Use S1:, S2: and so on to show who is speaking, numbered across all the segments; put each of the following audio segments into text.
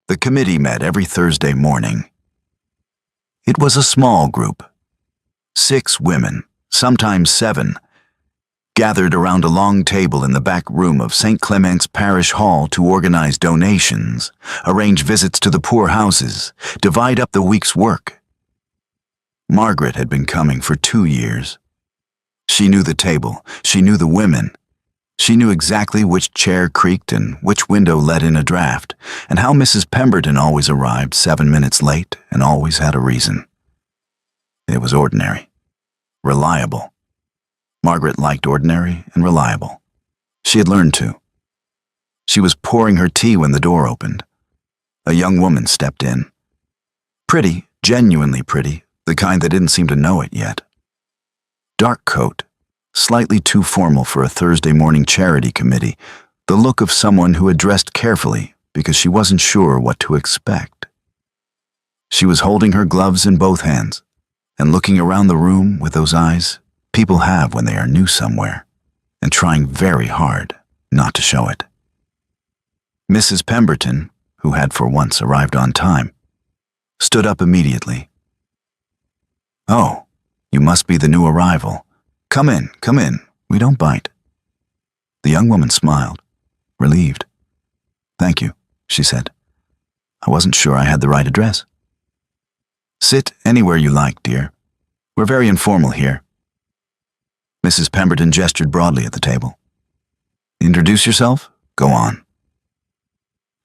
S1: The committee met every Thursday morning. It was a small group. 6 women, sometimes 7, gathered around a long table in the back room of St. Clement's Parish Hall to organize donations, arrange visits to the poor houses, divide up the week's work. Margaret had been coming for 2 years. She knew the table, she knew the women. She knew exactly which chair creaked and which window let in a draft, and how Mrs. Pemberton always arrived 7 minutes late and always had a reason. It was ordinary, reliable. Margaret liked ordinary and reliable. She had learned to. She was pouring her tea when the door opened. A young woman stepped in. Pretty, genuinely pretty, the kind that didn't seem to know it yet. Dark coat, slightly too formal for a Thursday morning charity committee, the look of someone who had dressed carefully because she wasn't sure what to expect. She was holding her gloves in both hands and looking around the room with those eyes people have when they are new somewhere and trying very hard not to show it. Mrs. Pemberton, who had for once arrived on time, stood up immediately. "Oh, you must be the new arrival. Come in, we don't bite." The young woman smiled, relieved. "Thank you," she said. "I wasn't sure I had the right address." "Sit anywhere you like, dear. We're very informal here." Mrs. Pemberton gestured broadly at the table. "Introduce yourself? Go on."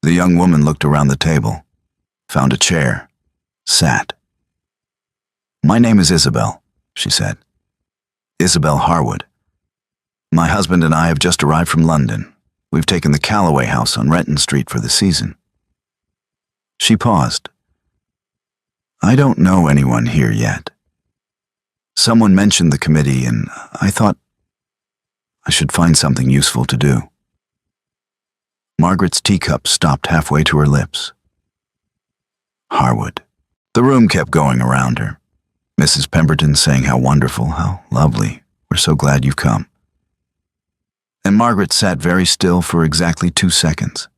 S1: The young woman looked around the table, found a chair, sat. "My name is Isabel," she said. "Isabel Harwood. My husband and I have just arrived from London. We've taken the Calloway house on Renton Street for the season." She paused. "I don't know anyone here yet. Someone mentioned the committee, and I thought I should find something useful to do." Margaret's teacup stopped halfway to her lips. Harwood. The room kept going around her. Mrs. Pemberton saying how wonderful, how lovely, we're so glad you've come. And Margaret sat very still for exactly 2 seconds.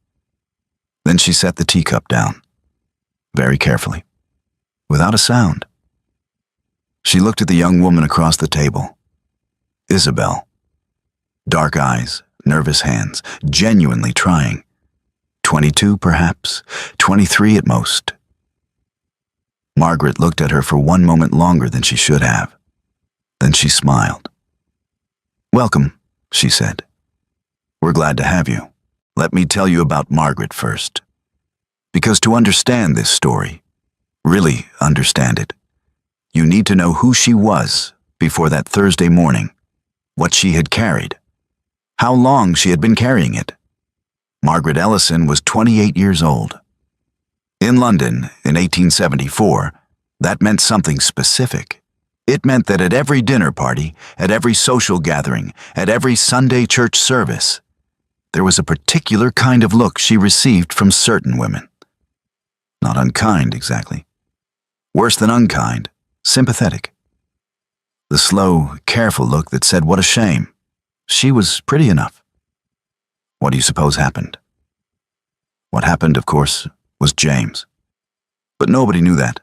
S1: Then she set the teacup down, very carefully, without a sound. She looked at the young woman across the table. Isabel. Dark eyes, nervous hands, genuinely trying. 22, perhaps, 23 at most. Margaret looked at her for 1 moment longer than she should have. Then she smiled. "Welcome," she said. "We're glad to have you. Let me tell you about Margaret first. Because to understand this story, really understand it, you need to know who she was before that Thursday morning, what she had carried, how long she had been carrying it. Margaret Ellison was 28 years old. In London, in 1874, that meant something specific. It meant that at every dinner party, at every social gathering, at every Sunday church service, there was a particular kind of look she received from certain women. Not unkind, exactly. Worse than unkind, sympathetic. The slow, careful look that said, "What a shame. She was pretty enough." What do you suppose happened? What happened, of course, was James. But nobody knew that.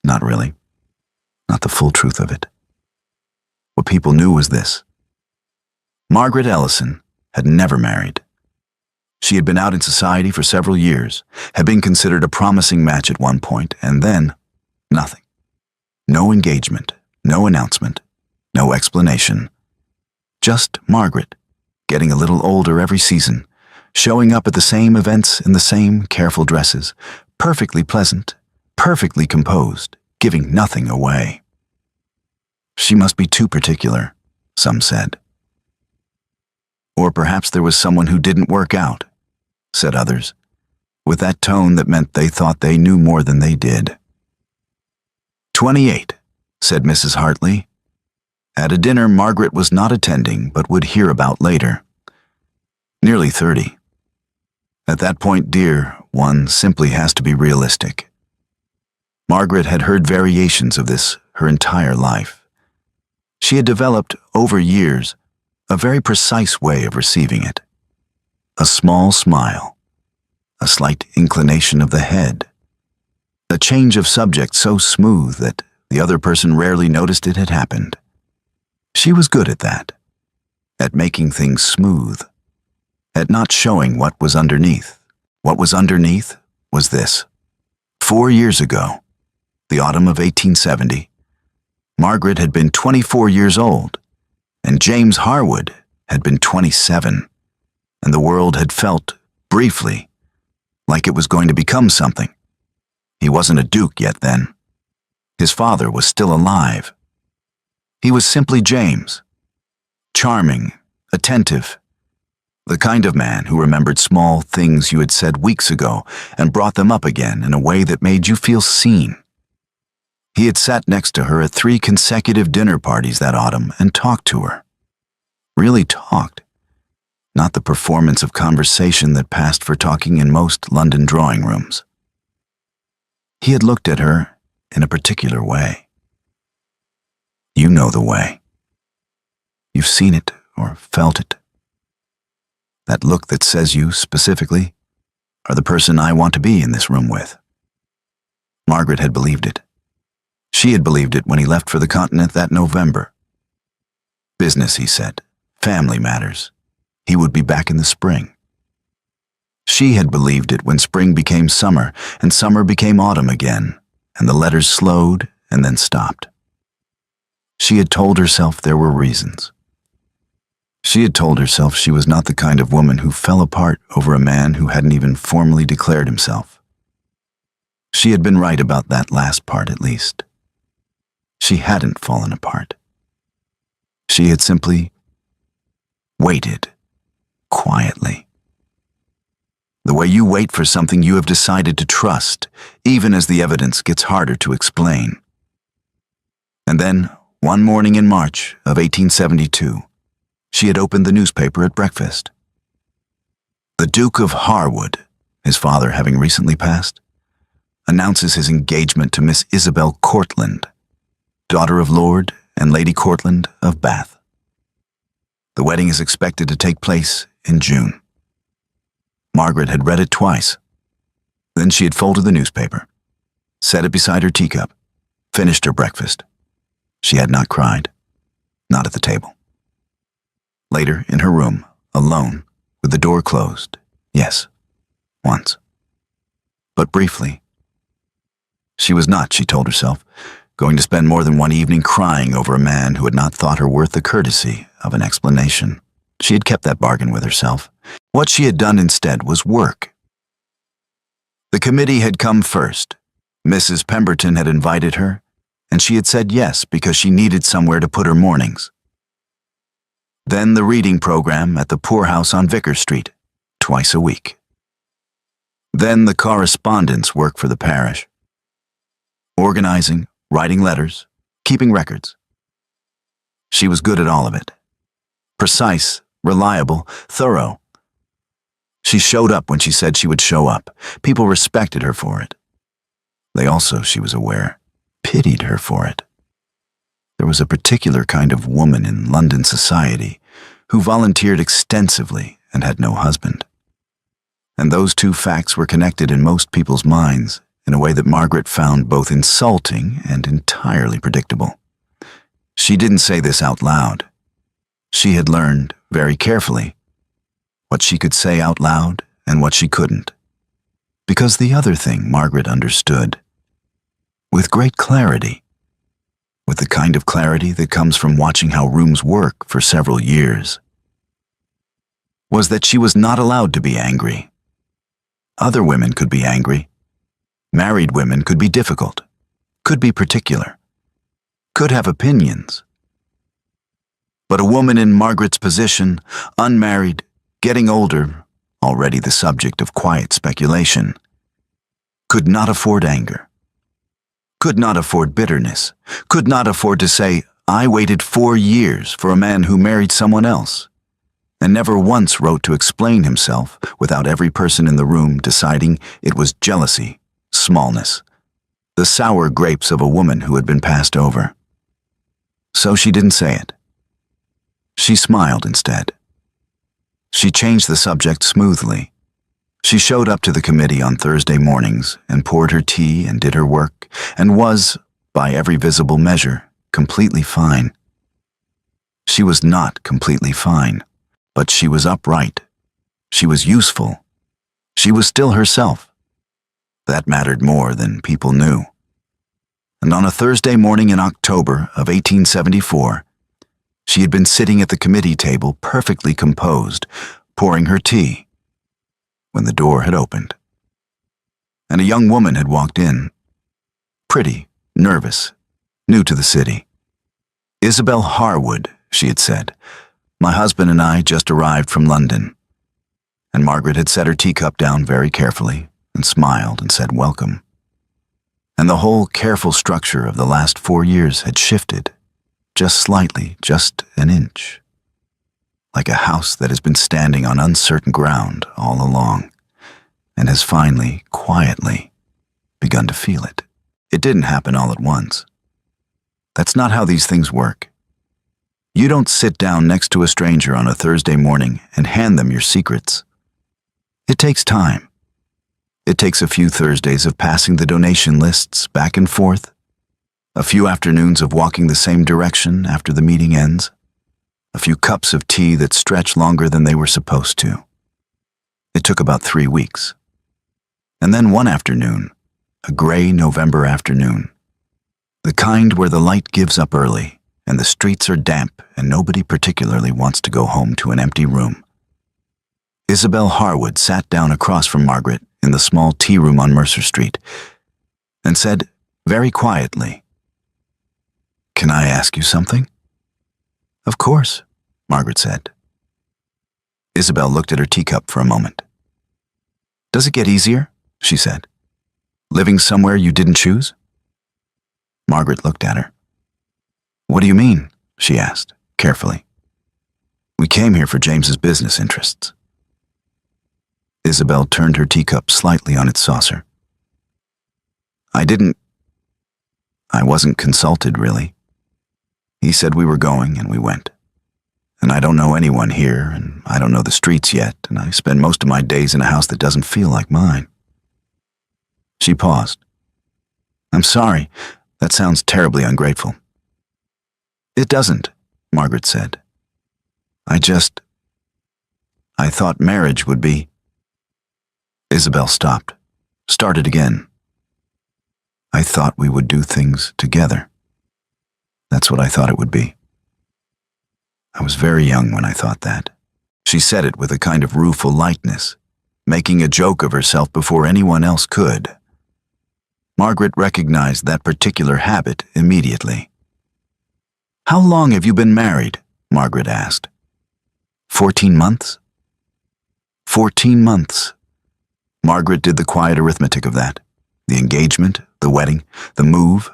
S1: Not really. Not the full truth of it. What people knew was this. Margaret Ellison had never married. She had been out in society for several years, had been considered a promising match at one point, and then nothing. No engagement, no announcement, no explanation. Just Margaret, getting a little older every season, showing up at the same events in the same careful dresses, perfectly pleasant, perfectly composed, giving nothing away. She must be too particular, some said. Or perhaps there was someone who didn't work out, said others, with that tone that meant they thought they knew more than they did. 28, said Mrs. Hartley. At a dinner Margaret was not attending but would hear about later. Nearly 30. At that point, dear, one simply has to be realistic. Margaret had heard variations of this her entire life. She had developed, over years, a very precise way of receiving it. A small smile, a slight inclination of the head, a change of subject so smooth that the other person rarely noticed it had happened. She was good at that, at making things smooth, at not showing what was underneath. What was underneath was this. 4 years ago, the autumn of 1870, Margaret had been 24 years old, and James Harwood had been 27, and the world had felt, briefly, like it was going to become something. He wasn't a duke yet then. His father was still alive. He was simply James. Charming, attentive, the kind of man who remembered small things you had said weeks ago and brought them up again in a way that made you feel seen. He had sat next to her at 3 consecutive dinner parties that autumn and talked to her. Really talked. Not the performance of conversation that passed for talking in most London drawing rooms. He had looked at her in a particular way. You know the way. You've seen it or felt it. That look that says you, specifically, are the person I want to be in this room with. Margaret had believed it. She had believed it when he left for the continent that November. Business, he said. Family matters. He would be back in the spring. She had believed it when spring became summer, and summer became autumn again, and the letters slowed and then stopped. She had told herself there were reasons. She had told herself she was not the kind of woman who fell apart over a man who hadn't even formally declared himself. She had been right about that last part, at least. She hadn't fallen apart. She had simply waited, quietly. The way you wait for something you have decided to trust, even as the evidence gets harder to explain. And then, one morning in March of 1872, she had opened the newspaper at breakfast. The Duke of Harwood, his father having recently passed, announces his engagement to Miss Isabel Courtland, daughter of Lord and Lady Courtland of Bath. The wedding is expected to take place in June. Margaret had read it twice. Then she had folded the newspaper, set it beside her teacup, finished her breakfast. She had not cried, not at the table. Later, in her room, alone, with the door closed, yes, once. But briefly. She was not, she told herself, going to spend more than one evening crying over a man who had not thought her worth the courtesy of an explanation. She had kept that bargain with herself. What she had done instead was work. The committee had come first. Mrs. Pemberton had invited her, and she had said yes because she needed somewhere to put her mornings. Then the reading program at the poorhouse on Vicar Street, twice a week. Then the correspondence work for the parish. Organizing, writing letters, keeping records. She was good at all of it. Precise, reliable, thorough. She showed up when she said she would show up. People respected her for it. They also, she was aware, pitied her for it. There was a particular kind of woman in London society who volunteered extensively and had no husband. And those two facts were connected in most people's minds in a way that Margaret found both insulting and entirely predictable. She didn't say this out loud. She had learned, very carefully, what she could say out loud and what she couldn't. Because the other thing Margaret understood, with great clarity, with the kind of clarity that comes from watching how rooms work for several years, was that she was not allowed to be angry. Other women could be angry. Married women could be difficult, could be particular, could have opinions. But a woman in Margaret's position, unmarried, getting older, already the subject of quiet speculation, could not afford anger, could not afford bitterness, could not afford to say, I waited 4 years for a man who married someone else, and never once wrote to explain himself without every person in the room deciding it was jealousy, smallness, the sour grapes of a woman who had been passed over. So she didn't say it. She smiled instead. She changed the subject smoothly, She showed up to the committee on Thursday mornings and poured her tea and did her work and was, by every visible measure, completely fine. She was not completely fine, but she was upright. She was useful. She was still herself. That mattered more than people knew. And on a Thursday morning in October of 1874, she had been sitting at the committee table perfectly composed, pouring her tea, when the door had opened. And a young woman had walked in, pretty, nervous, new to the city. "Isabel Harwood," she had said. "My husband and I just arrived from London." And Margaret had set her teacup down very carefully and smiled and said welcome. And the whole careful structure of the last 4 years had shifted, just slightly, just an inch, like a house that has been standing on uncertain ground all along and has finally, quietly, begun to feel it. It didn't happen all at once. That's not how these things work. You don't sit down next to a stranger on a Thursday morning and hand them your secrets. It takes time. It takes a few Thursdays of passing the donation lists back and forth, a few afternoons of walking the same direction after the meeting ends, a few cups of tea that stretch longer than they were supposed to. It took about 3 weeks. And then one afternoon, a gray November afternoon, the kind where the light gives up early and the streets are damp and nobody particularly wants to go home to an empty room, Isabel Harwood sat down across from Margaret in the small tea room on Mercer Street and said very quietly, "Can I ask you something?" "Of course," Margaret said. Isabel looked at her teacup for a moment. "Does it get easier?" she said. "Living somewhere you didn't choose?" Margaret looked at her. "What do you mean?" she asked, carefully. "We came here for James's business interests." Isabel turned her teacup slightly on its saucer. I wasn't consulted, really. He said we were going, and we went. And I don't know anyone here, and I don't know the streets yet, and I spend most of my days in a house that doesn't feel like mine." She paused. "I'm sorry, that sounds terribly ungrateful." "It doesn't," Margaret said. I thought marriage would be..." Isabel stopped, started again. "I thought we would do things together. That's what I thought it would be. I was very young when I thought that." She said it with a kind of rueful lightness, making a joke of herself before anyone else could. Margaret recognized that particular habit immediately. "How long have you been married?" Margaret asked. 14 months? 14 months. Margaret did the quiet arithmetic of that. The engagement, the wedding, the move.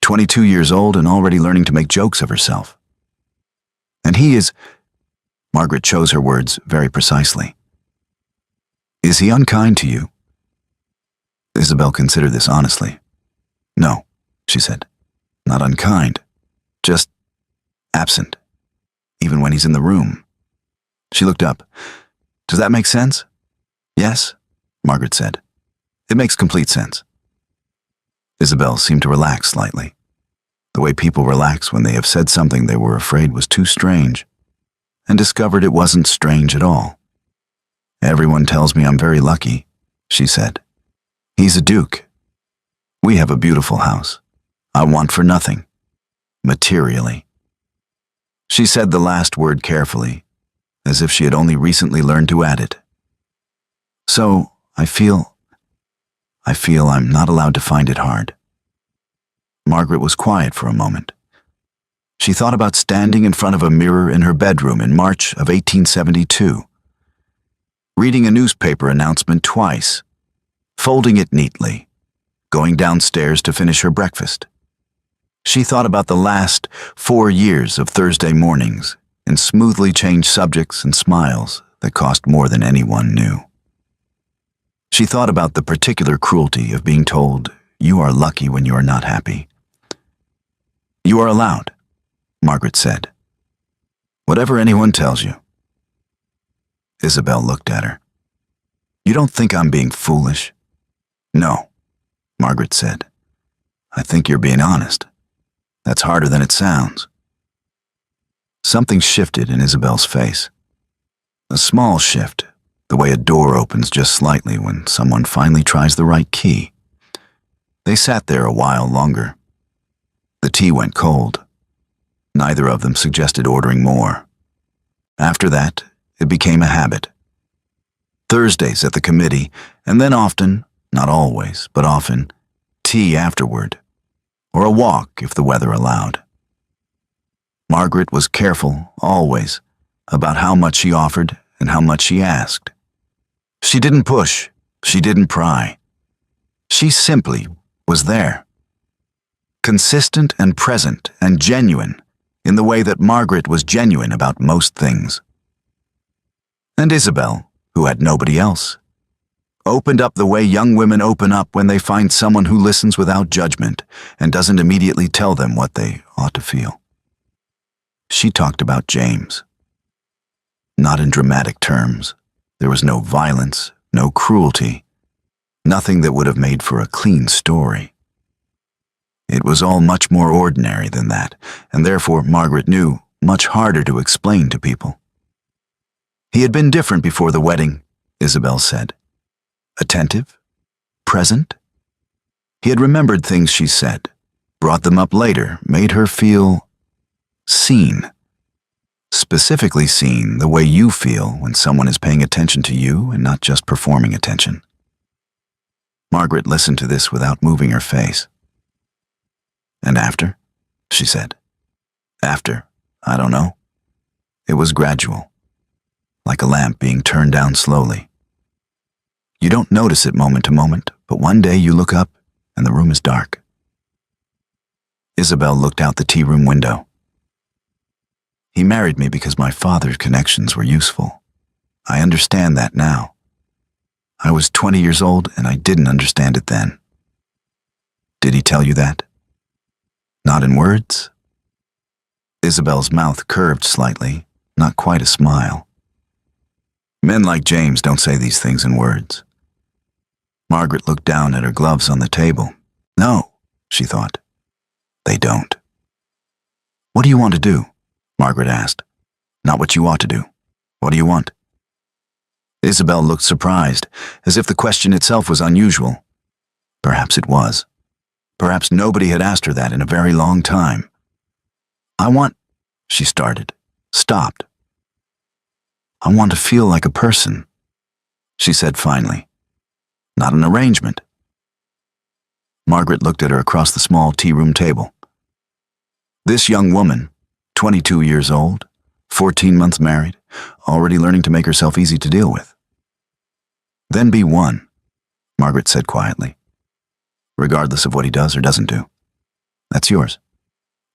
S1: 22 years old and already learning to make jokes of herself. And he is... Margaret chose her words very precisely. "Is he unkind to you?" Isabel considered this honestly. "No," she said. "Not unkind. Just absent. Even when he's in the room." She looked up. "Does that make sense?" "Yes," Margaret said. "It makes complete sense." Isabel seemed to relax slightly, the way people relax when they have said something they were afraid was too strange, and discovered it wasn't strange at all. "Everyone tells me I'm very lucky," she said. "He's a duke. We have a beautiful house. I want for nothing, materially." She said the last word carefully, as if she had only recently learned to add it. "So, I feel I'm not allowed to find it hard." Margaret was quiet for a moment. She thought about standing in front of a mirror in her bedroom in March of 1872, reading a newspaper announcement twice, folding it neatly, going downstairs to finish her breakfast. She thought about the last 4 years of Thursday mornings and smoothly changed subjects and smiles that cost more than anyone knew. She thought about the particular cruelty of being told you are lucky when you are not happy. "You are allowed," Margaret said. "Whatever anyone tells you." Isabel looked at her. You don't think I'm being foolish? No, Margaret said. I think you're being honest. That's harder than it sounds. Something shifted in Isabel's face. A small shift, the way a door opens just slightly when someone finally tries the right key. They sat there a while longer. The tea went cold. Neither of them suggested ordering more. After that, it became a habit. Thursdays at the committee, and then often, not always, but often, tea afterward, or a walk if the weather allowed. Margaret was careful, always, about how much she offered and how much she asked. She didn't push, she didn't pry. She simply was there. Consistent and present and genuine in the way that Margaret was genuine about most things. And Isabel, who had nobody else, opened up the way young women open up when they find someone who listens without judgment and doesn't immediately tell them what they ought to feel. She talked about James. Not in dramatic terms. There was no violence, no cruelty, nothing that would have made for a clean story. It was all much more ordinary than that, and therefore, Margaret knew, much harder to explain to people. He had been different before the wedding, Isabel said. Attentive, present. He had remembered things she said, brought them up later, made her feel seen. Specifically seen the way you feel when someone is paying attention to you and not just performing attention. Margaret listened to this without moving her face. And after? She said. After, I don't know. It was gradual, like a lamp being turned down slowly. You don't notice it moment to moment, but one day you look up and the room is dark. Isabel looked out the tea room window. He married me because my father's connections were useful. I understand that now. I was 20 years old and I didn't understand it then. Did he tell you that? Not in words? Isabel's mouth curved slightly, not quite a smile. Men like James don't say these things in words. Margaret looked down at her gloves on the table. No, she thought. They don't. What do you want to do? Margaret asked. Not what you ought to do. What do you want? Isabel looked surprised, as if the question itself was unusual. Perhaps it was. Perhaps nobody had asked her that in a very long time. I want, she started, stopped. I want to feel like a person, she said finally. Not an arrangement. Margaret looked at her across the small tea room table. This young woman, 22 years old, 14 months married, already learning to make herself easy to deal with. Then be one, Margaret said quietly. Regardless of what he does or doesn't do. That's yours.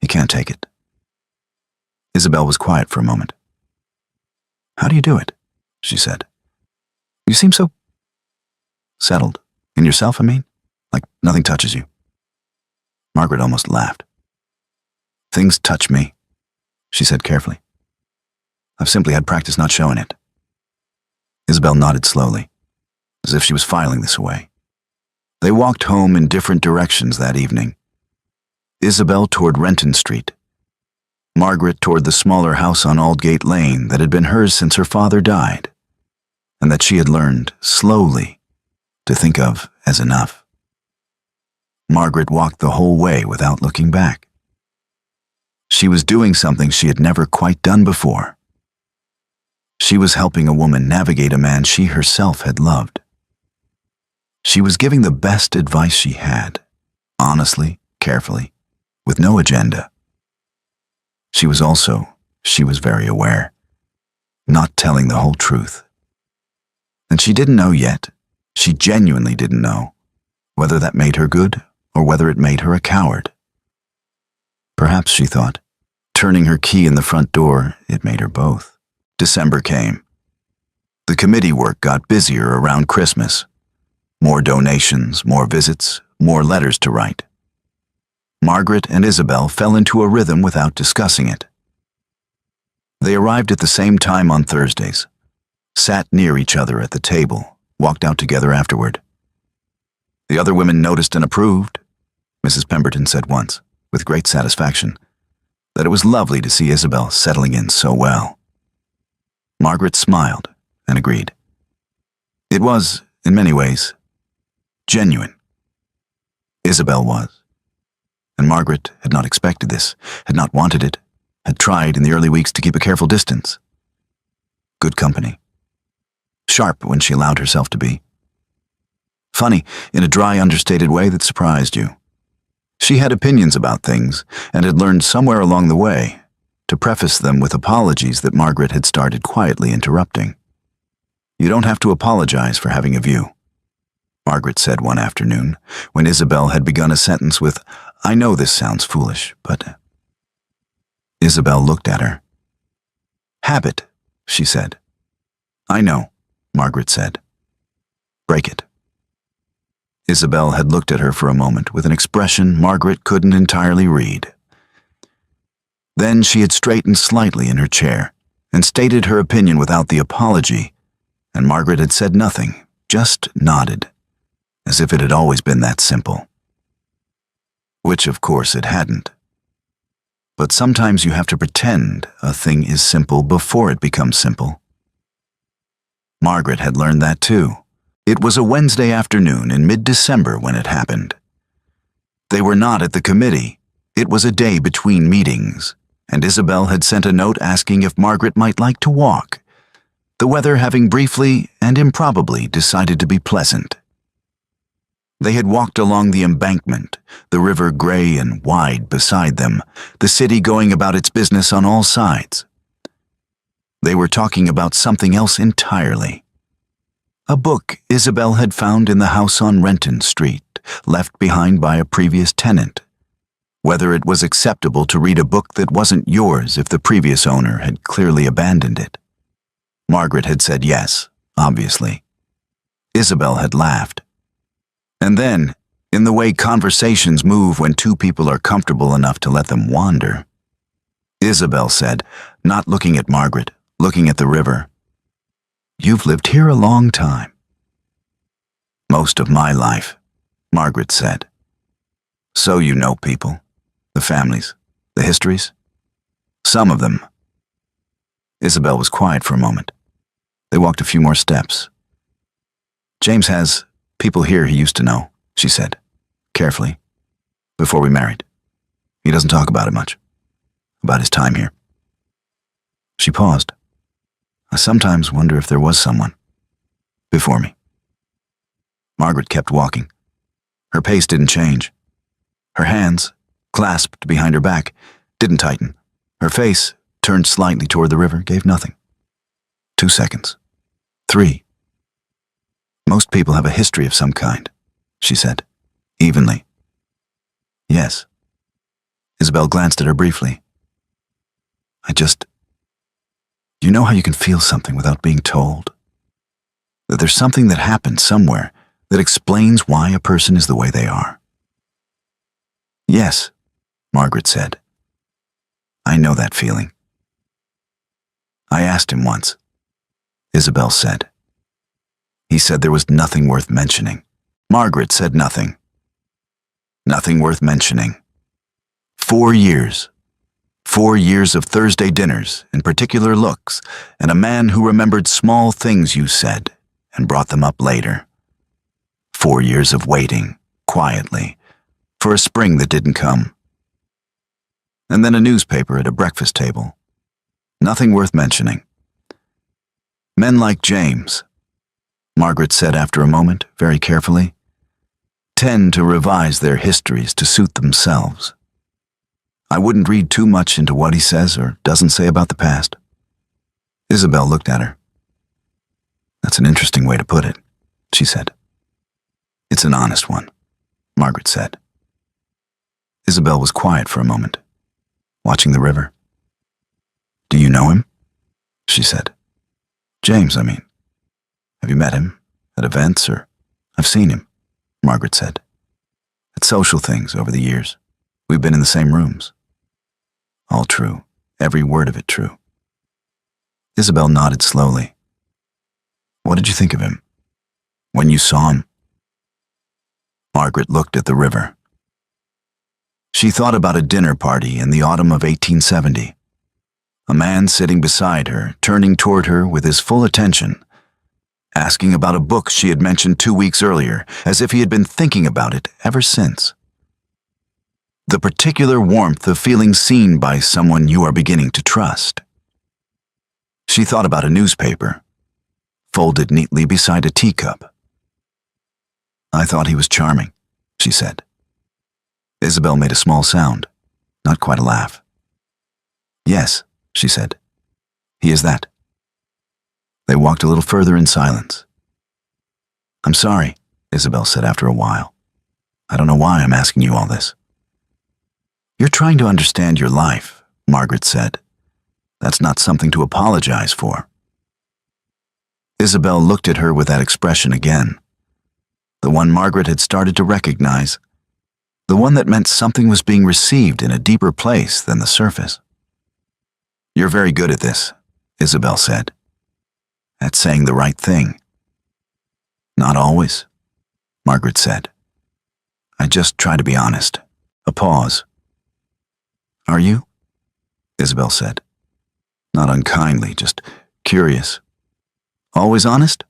S1: He can't take it. Isabel was quiet for a moment. How do you do it? She said. You seem so settled. In yourself, I mean? Like nothing touches you. Margaret almost laughed. Things touch me, she said carefully. I've simply had practice not showing it. Isabel nodded slowly, as if she was filing this away. They walked home in different directions that evening. Isabel toward Renton Street. Margaret toward the smaller house on Aldgate Lane that had been hers since her father died, and that she had learned, slowly, to think of as enough. Margaret walked the whole way without looking back. She was doing something she had never quite done before. She was helping a woman navigate a man she herself had loved. She was giving the best advice she had, honestly, carefully, with no agenda. She was very aware, not telling the whole truth. And she didn't know yet, she genuinely didn't know, whether that made her good or whether it made her a coward. Perhaps, she thought, turning her key in the front door, it made her both. December came. The committee work got busier around Christmas. More donations, more visits, more letters to write. Margaret and Isabel fell into a rhythm without discussing it. They arrived at the same time on Thursdays, sat near each other at the table, walked out together afterward. The other women noticed and approved, Mrs. Pemberton said once, with great satisfaction, that it was lovely to see Isabel settling in so well. Margaret smiled and agreed. It was, in many ways, genuine. Isabel was. And Margaret had not expected this, had not wanted it, had tried in the early weeks to keep a careful distance. Good company. Sharp when she allowed herself to be. Funny in a dry, understated way that surprised you. She had opinions about things and had learned somewhere along the way to preface them with apologies that Margaret had started quietly interrupting. You don't have to apologize for having a view, Margaret said one afternoon when Isabel had begun a sentence with, I know this sounds foolish, but... Isabel looked at her. Habit, she said. I know, Margaret said. Break it. Isabel had looked at her for a moment with an expression Margaret couldn't entirely read. Then she had straightened slightly in her chair and stated her opinion without the apology, and Margaret had said nothing, just nodded, as if it had always been that simple. Which, of course, it hadn't. But sometimes you have to pretend a thing is simple before it becomes simple. Margaret had learned that too. It was a Wednesday afternoon in mid-December when it happened. They were not at the committee. It was a day between meetings, and Isabel had sent a note asking if Margaret might like to walk, the weather having briefly and improbably decided to be pleasant. They had walked along the embankment, the river gray and wide beside them, the city going about its business on all sides. They were talking about something else entirely. A book Isabel had found in the house on Renton Street, left behind by a previous tenant. Whether it was acceptable to read a book that wasn't yours if the previous owner had clearly abandoned it. Margaret had said yes, obviously. Isabel had laughed. And then, in the way conversations move when two people are comfortable enough to let them wander, Isabel said, not looking at Margaret, looking at the river, You've lived here a long time. Most of my life, Margaret said. So you know people, the families, the histories? Some of them. Isabel was quiet for a moment. They walked a few more steps. James has people here he used to know, she said, carefully, before we married. He doesn't talk about it much, about his time here. She paused. I sometimes wonder if there was someone before me. Margaret kept walking. Her pace didn't change. Her hands, clasped behind her back, didn't tighten. Her face, turned slightly toward the river, gave nothing. 2 seconds. 3. Most people have a history of some kind, she said, evenly. Yes. Isabel glanced at her briefly. You know how you can feel something without being told? That there's something that happened somewhere that explains why a person is the way they are. Yes, Margaret said. I know that feeling. I asked him once, Isabel said. He said there was nothing worth mentioning. Margaret said nothing. Nothing worth mentioning. 4 years. 4 years of Thursday dinners and particular looks, and a man who remembered small things you said and brought them up later. 4 years of waiting, quietly, for a spring that didn't come. And then a newspaper at a breakfast table. Nothing worth mentioning. Men like James, Margaret said after a moment, very carefully, tend to revise their histories to suit themselves. I wouldn't read too much into what he says or doesn't say about the past. Isabel looked at her. That's an interesting way to put it, she said. It's an honest one, Margaret said. Isabel was quiet for a moment, watching the river. Do you know him? She said. James, I mean. Have you met him at events or? I've seen him, Margaret said. At social things over the years. We've been in the same rooms. All true, every word of it true. Isabel nodded slowly. What did you think of him? When you saw him? Margaret looked at the river. She thought about a dinner party in the autumn of 1870. A man sitting beside her, turning toward her with his full attention, asking about a book she had mentioned 2 weeks earlier, as if he had been thinking about it ever since. The particular warmth of feeling seen by someone you are beginning to trust. She thought about a newspaper, folded neatly beside a teacup. I thought he was charming, she said. Isabel made a small sound, not quite a laugh. Yes, she said. He is that. They walked a little further in silence. I'm sorry, Isabel said after a while. I don't know why I'm asking you all this. You're trying to understand your life, Margaret said. That's not something to apologize for. Isabel looked at her with that expression again. The one Margaret had started to recognize. The one that meant something was being received in a deeper place than the surface. You're very good at this, Isabel said. At saying the right thing. Not always, Margaret said. I just try to be honest. A pause. Are you? Isabel said. Not unkindly, just curious. Always honest?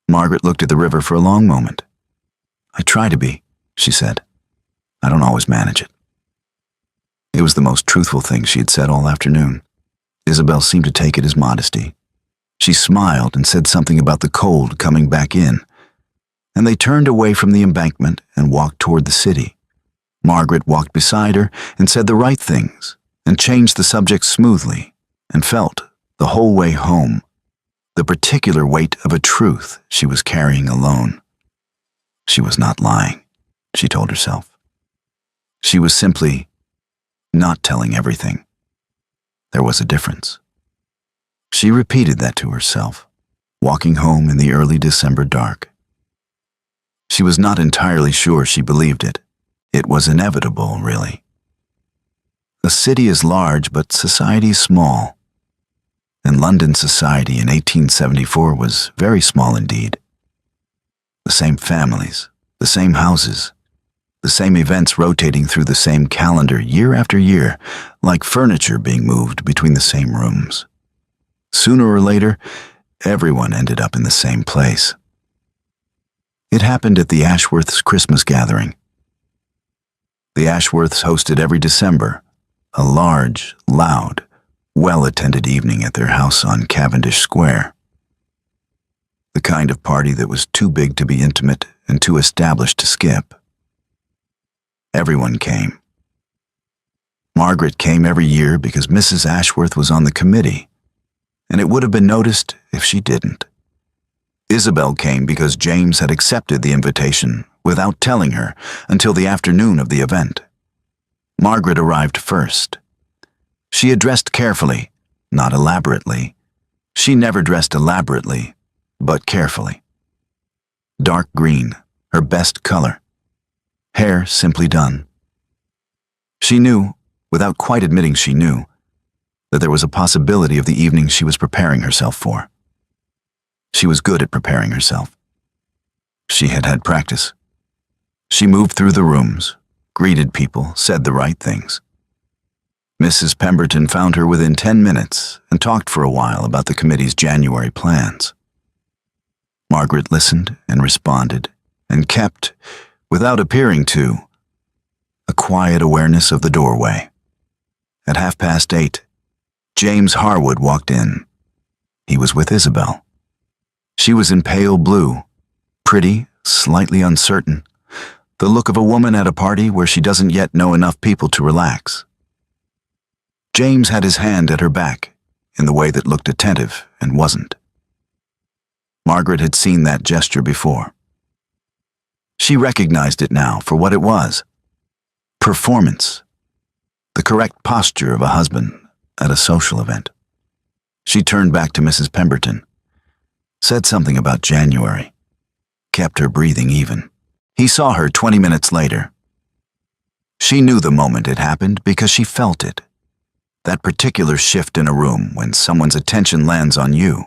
S1: Margaret looked at the river for a long moment. I try to be, she said. I don't always manage it. It was the most truthful thing she had said all afternoon. Isabel seemed to take it as modesty. She smiled and said something about the cold coming back in, and they turned away from the embankment and walked toward the city. Margaret walked beside her and said the right things and changed the subject smoothly and felt, the whole way home, the particular weight of a truth she was carrying alone. She was not lying, she told herself. She was simply not telling everything. There was a difference. She repeated that to herself, walking home in the early December dark. She was not entirely sure she believed it. It was inevitable, really. A city is large, but society is small. And London society in 1874 was very small indeed. The same families, the same houses, the same events rotating through the same calendar year after year, like furniture being moved between the same rooms. Sooner or later, everyone ended up in the same place. It happened at the Ashworths' Christmas gathering. The Ashworths hosted every December a large, loud, well-attended evening at their house on Cavendish Square. The kind of party that was too big to be intimate and too established to skip. Everyone came. Margaret came every year because Mrs. Ashworth was on the committee, and it would have been noticed if she didn't. Isabel came because James had accepted the invitation without telling her until the afternoon of the event. Margaret arrived first. She had dressed carefully, not elaborately. She never dressed elaborately, but carefully. Dark green, her best color. Hair simply done. She knew, without quite admitting she knew, that there was a possibility of the evening she was preparing herself for. She was good at preparing herself. She had had practice. She moved through the rooms, greeted people, said the right things. Mrs. Pemberton found her within 10 minutes and talked for a while about the committee's January plans. Margaret listened and responded and kept, without appearing to, a quiet awareness of the doorway. At 8:30, James Harwood walked in. He was with Isabel. She was in pale blue, pretty, slightly uncertain, the look of a woman at a party where she doesn't yet know enough people to relax. James had his hand at her back, in the way that looked attentive and wasn't. Margaret had seen that gesture before. She recognized it now for what it was. Performance. The correct posture of a husband at a social event. She turned back to Mrs. Pemberton, said something about January, kept her breathing even. He saw her 20 minutes later. She knew the moment it happened because she felt it. That particular shift in a room when someone's attention lands on you.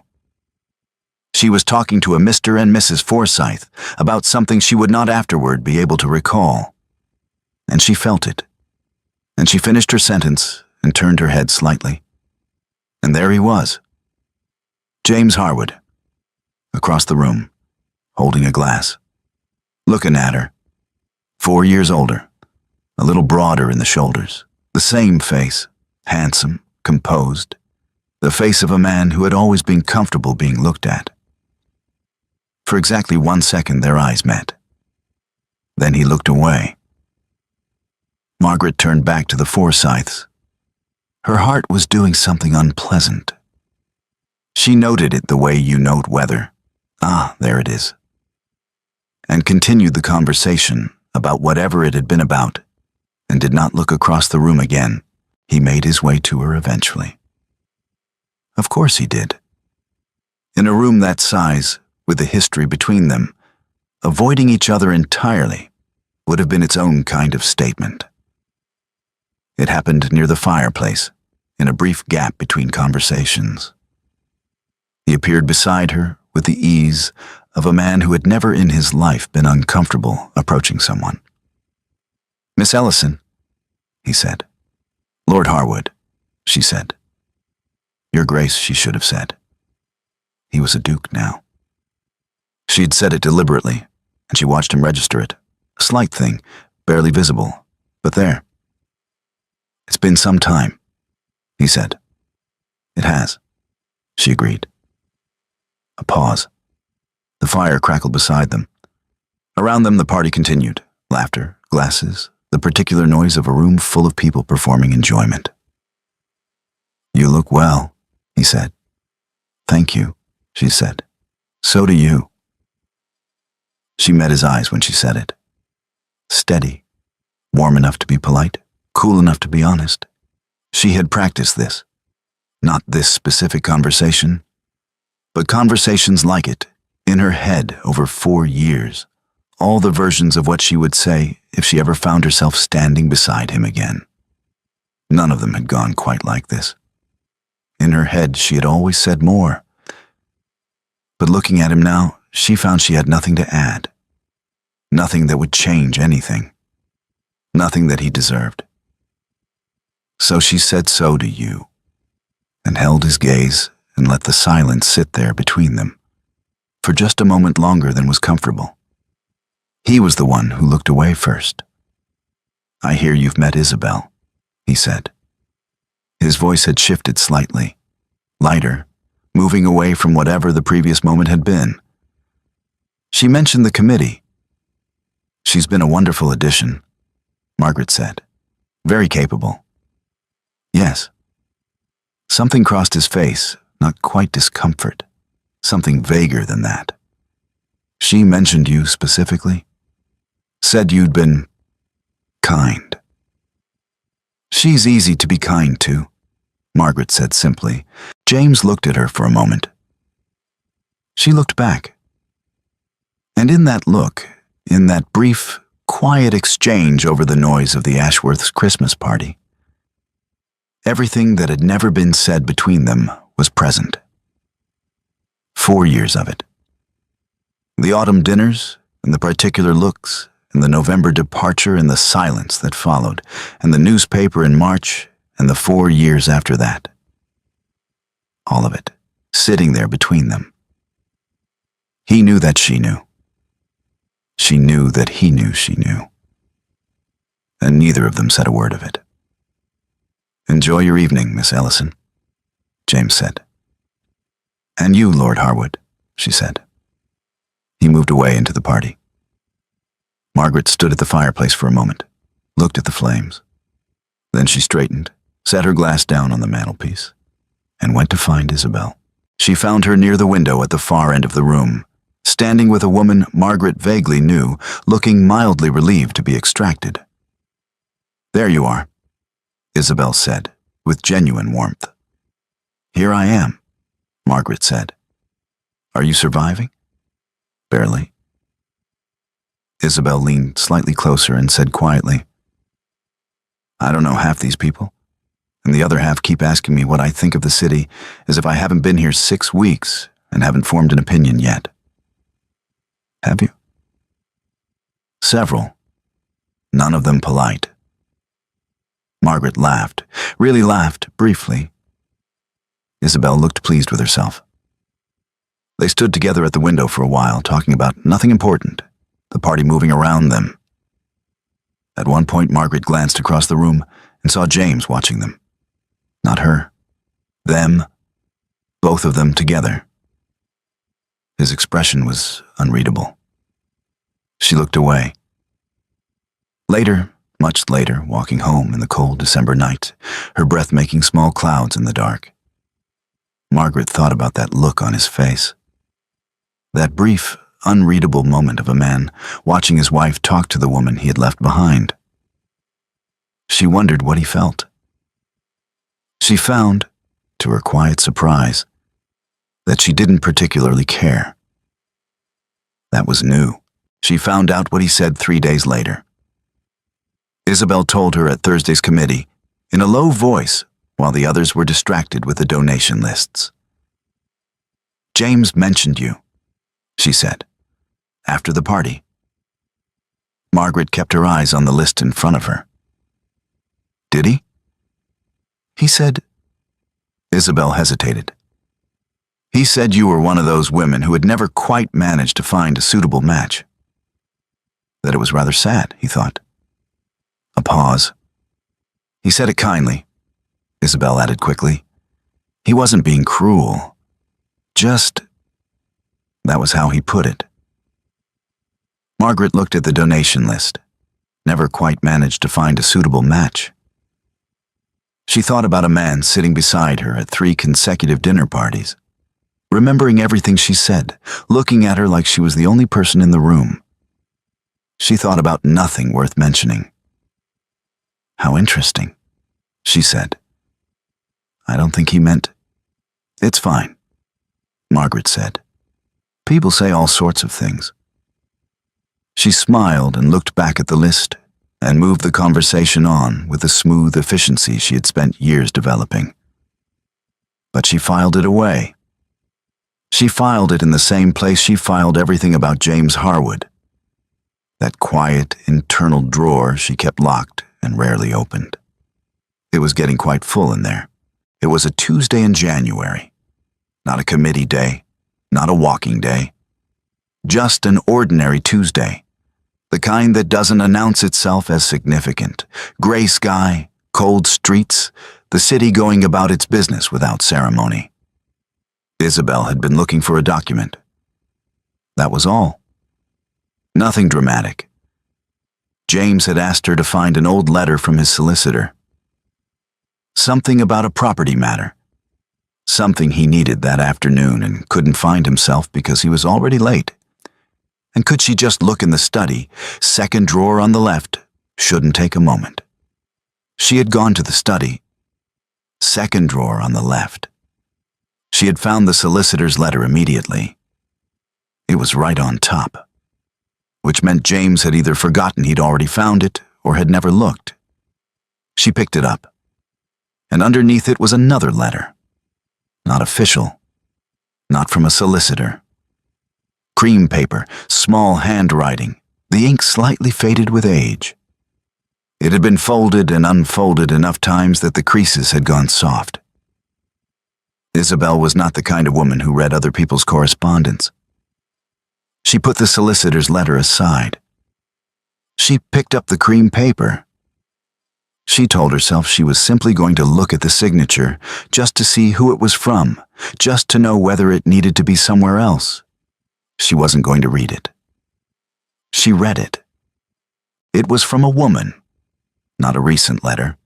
S1: She was talking to a Mr. and Mrs. Forsyth about something she would not afterward be able to recall. And she felt it. And she finished her sentence and turned her head slightly. And there he was, James Harwood, across the room, holding a glass, looking at her, 4 years older, a little broader in the shoulders, the same face, handsome, composed, the face of a man who had always been comfortable being looked at. For exactly 1 second their eyes met. Then he looked away. Margaret turned back to the Forsyths. Her heart was doing something unpleasant. She noted it the way you note weather. Ah, there it is. And continued the conversation about whatever it had been about, and did not look across the room again. He made his way to her eventually. Of course he did. In a room that size, with the history between them, avoiding each other entirely would have been its own kind of statement. It happened near the fireplace, in a brief gap between conversations. He appeared beside her with the ease of a man who had never in his life been uncomfortable approaching someone. "Miss Ellison," he said. "Lord Harwood," she said. "Your Grace," she should have said. He was a duke now. She had said it deliberately, and she watched him register it. A slight thing, barely visible, but there. "It's been some time," he said. "It has," she agreed. A pause. The fire crackled beside them. Around them the party continued. Laughter, glasses, the particular noise of a room full of people performing enjoyment. "You look well," he said. "Thank you," she said. "So do you." She met his eyes when she said it. Steady, warm enough to be polite, cool enough to be honest. She had practiced this. Not this specific conversation, but conversations like it, in her head over 4 years. All the versions of what she would say if she ever found herself standing beside him again. None of them had gone quite like this. In her head, she had always said more. But looking at him now, she found she had nothing to add. Nothing that would change anything. Nothing that he deserved. So she said, "So do you," and held his gaze and let the silence sit there between them for just a moment longer than was comfortable. He was the one who looked away first. "I hear you've met Isabel," he said. His voice had shifted slightly, lighter, moving away from whatever the previous moment had been. "She mentioned the committee." "She's been a wonderful addition," Margaret said. "Very capable." "Yes." Something crossed his face, not quite discomfort, something vaguer than that. "She mentioned you specifically? Said you'd been kind." "She's easy to be kind to," Margaret said simply. James looked at her for a moment. She looked back. And in that look, in that brief, quiet exchange over the noise of the Ashworths' Christmas party, everything that had never been said between them was present. 4 years of it. The autumn dinners, and the particular looks, and the November departure and the silence that followed, and the newspaper in March, and the 4 years after that. All of it, sitting there between them. He knew that she knew. She knew that he knew she knew. And neither of them said a word of it. "Enjoy your evening, Miss Ellison," James said. "And you, Lord Harwood," she said. He moved away into the party. Margaret stood at the fireplace for a moment, looked at the flames. Then she straightened, set her glass down on the mantelpiece, and went to find Isabel. She found her near the window at the far end of the room, standing with a woman Margaret vaguely knew, looking mildly relieved to be extracted. "There you are," Isabel said, with genuine warmth. "Here I am," Margaret said. "Are you surviving?" "Barely." Isabel leaned slightly closer and said quietly, "I don't know half these people, and the other half keep asking me what I think of the city as if I haven't been here 6 weeks, and haven't formed an opinion yet. Have you? Several. None of them polite. Margaret laughed, really laughed, briefly. Isabel looked pleased with herself. They stood together at the window for a while, talking about nothing important, the party moving around them. At one point, Margaret glanced across the room and saw James watching them. Not her. Them. Both of them together. His expression was unreadable. She looked away. Later, much later, walking home in the cold December night, her breath making small clouds in the dark, Margaret thought about that look on his face. That brief, unreadable moment of a man watching his wife talk to the woman he had left behind. She wondered what he felt. She found, to her quiet surprise, that she didn't particularly care. That was new. She found out what he said 3 days later. Isabel told her at Thursday's committee, in a low voice, while the others were distracted with the donation lists. "James mentioned you," she said, "after the party." Margaret kept her eyes on the list in front of her. "Did he?" "He said—" Isabel hesitated. "He said you were one of those women who had never quite managed to find a suitable match. That it was rather sad," he thought. A pause. "He said it kindly," Isabel added quickly. "He wasn't being cruel. Just—" That was how he put it. Margaret looked at the donation list. Never quite managed to find a suitable match. She thought about a man sitting beside her at 3 consecutive dinner parties, remembering everything she said, looking at her like she was the only person in the room. She thought about nothing worth mentioning. "How interesting," she said. "I don't think he meant—" "It's fine," Margaret said. "People say all sorts of things." She smiled and looked back at the list and moved the conversation on with the smooth efficiency she had spent years developing. But she filed it away. She filed it in the same place she filed everything about James Harwood. That quiet, internal drawer she kept locked and rarely opened. It was getting quite full in there. It was a Tuesday in January. Not a committee day, not a walking day. Just an ordinary Tuesday. The kind that doesn't announce itself as significant. Gray sky, cold streets, the city going about its business without ceremony. Isabel had been looking for a document. That was all. Nothing dramatic. James had asked her to find an old letter from his solicitor. Something about a property matter. Something he needed that afternoon and couldn't find himself because he was already late. And could she just look in the study, second drawer on the left, shouldn't take a moment. She had gone to the study, second drawer on the left. She had found the solicitor's letter immediately. It was right on top, which meant James had either forgotten he'd already found it or had never looked. She picked it up, and underneath it was another letter. Not official, not from a solicitor. Cream paper, small handwriting, the ink slightly faded with age. It had been folded and unfolded enough times that the creases had gone soft. Isabel was not the kind of woman who read other people's correspondence. She put the solicitor's letter aside. She picked up the cream paper. She told herself she was simply going to look at the signature, just to see who it was from, just to know whether it needed to be somewhere else. She wasn't going to read it. She read it. It was from a woman, not a recent letter.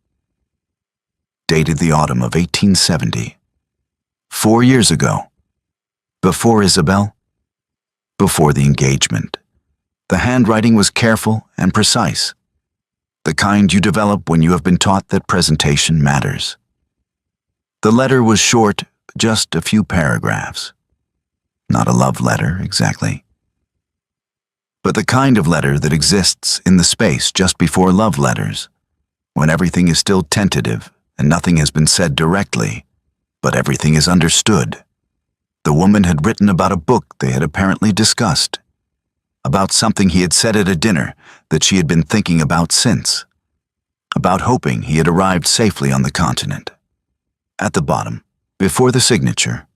S1: Dated the autumn of 1870. 4 years ago. Before Isabel. Before the engagement. The handwriting was careful and precise. The kind you develop when you have been taught that presentation matters. The letter was short, just a few paragraphs. Not a love letter, exactly. But the kind of letter that exists in the space just before love letters, when everything is still tentative and nothing has been said directly, but everything is understood. The woman had written about a book they had apparently discussed, about something he had said at a dinner that she had been thinking about since, about hoping he had arrived safely on the continent. At the bottom, before the signature,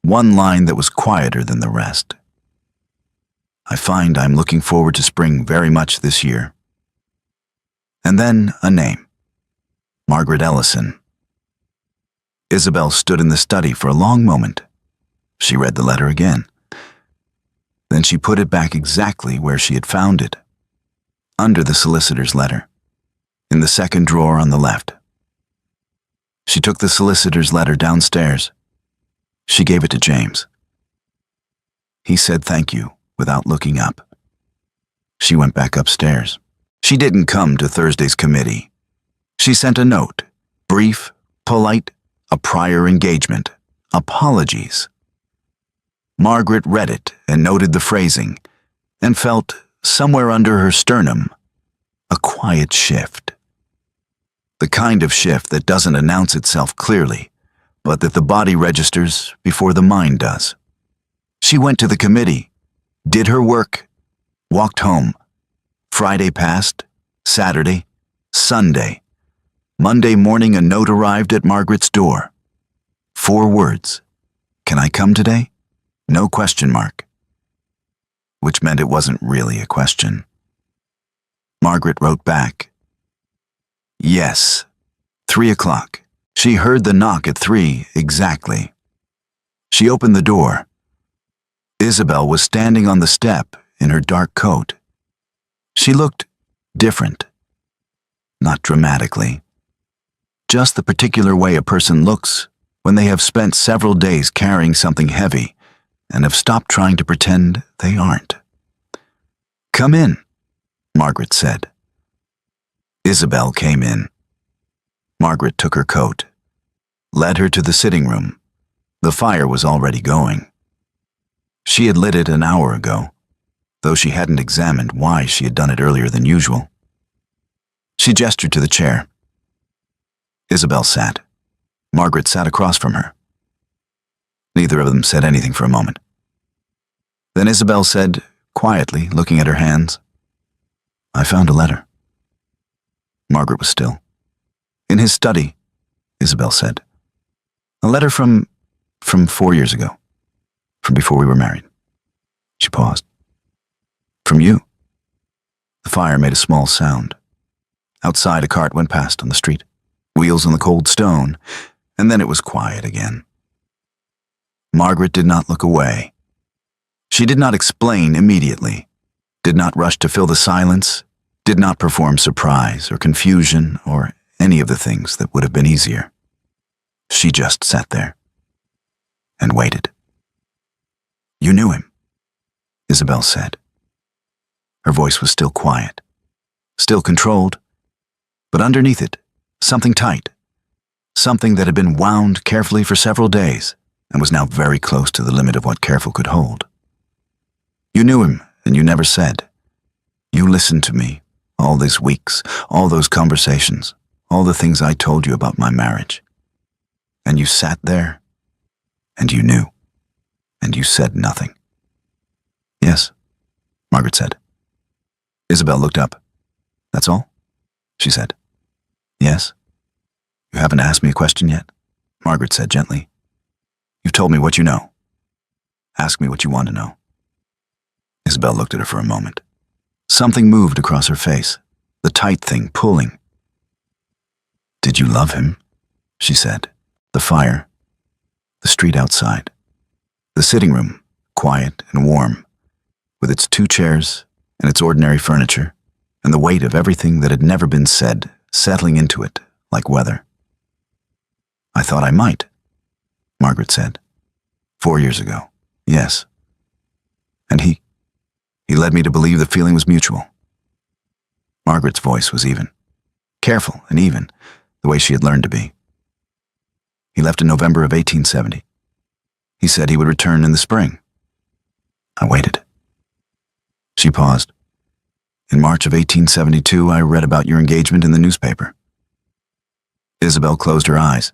S1: one line that was quieter than the rest. I find I'm looking forward to spring very much this year. And then a name. Margaret Ellison. Isabel stood in the study for a long moment. She read the letter again. Then she put it back exactly where she had found it, under the solicitor's letter, in the second drawer on the left. She took the solicitor's letter downstairs. She gave it to James. He said thank you without looking up. She went back upstairs. She didn't come to Thursday's committee. She sent a note, brief, polite, a prior engagement, apologies. Margaret read it and noted the phrasing, and felt, somewhere under her sternum, a quiet shift. The kind of shift that doesn't announce itself clearly, but that the body registers before the mind does. She went to the committee, did her work, walked home. Friday passed, Saturday, Sunday. Monday morning a note arrived at Margaret's door. 4 words. Can I come today? No question mark. Which meant it wasn't really a question. Margaret wrote back. Yes. 3 o'clock. She heard the knock at 3 exactly. She opened the door. Isabel was standing on the step in her dark coat. She looked different. Not dramatically. Just the particular way a person looks when they have spent several days carrying something heavy and have stopped trying to pretend they aren't. Come in, Margaret said. Isabel came in. Margaret took her coat, led her to the sitting room. The fire was already going. She had lit it an hour ago, though she hadn't examined why she had done it earlier than usual. She gestured to the chair. Isabel sat. Margaret sat across from her. Neither of them said anything for a moment. Then Isabel said, quietly, looking at her hands, I found a letter. Margaret was still. In his study, Isabel said. A letter from 4 years ago, from before we were married. She paused. From you. The fire made a small sound. Outside, a cart went past on the street, wheels on the cold stone, and then it was quiet again. Margaret did not look away. She did not explain immediately, did not rush to fill the silence, did not perform surprise or confusion or any of the things that would have been easier. She just sat there and waited. You knew him, Isabel said. Her voice was still quiet, still controlled, but underneath it, something tight, something that had been wound carefully for several days and was now very close to the limit of what careful could hold. You knew him, and you never said. You listened to me, all these weeks, all those conversations, all the things I told you about my marriage. And you sat there, and you knew, and you said nothing. Yes, Margaret said. Isabel looked up. That's all? She said. Yes. You haven't asked me a question yet, Margaret said gently. You've told me what you know. Ask me what you want to know. Isabel looked at her for a moment. Something moved across her face, the tight thing pulling. Did you love him? She said. The fire, the street outside, the sitting room, quiet and warm, with its 2 chairs and its ordinary furniture, and the weight of everything that had never been said settling into it like weather. I thought I might, Margaret said. 4 years ago, yes. And he led me to believe the feeling was mutual. Margaret's voice was even, careful and even, the way she had learned to be. He left in November of 1870. He said he would return in the spring. I waited. She paused. In March of 1872, I read about your engagement in the newspaper. Isabel closed her eyes,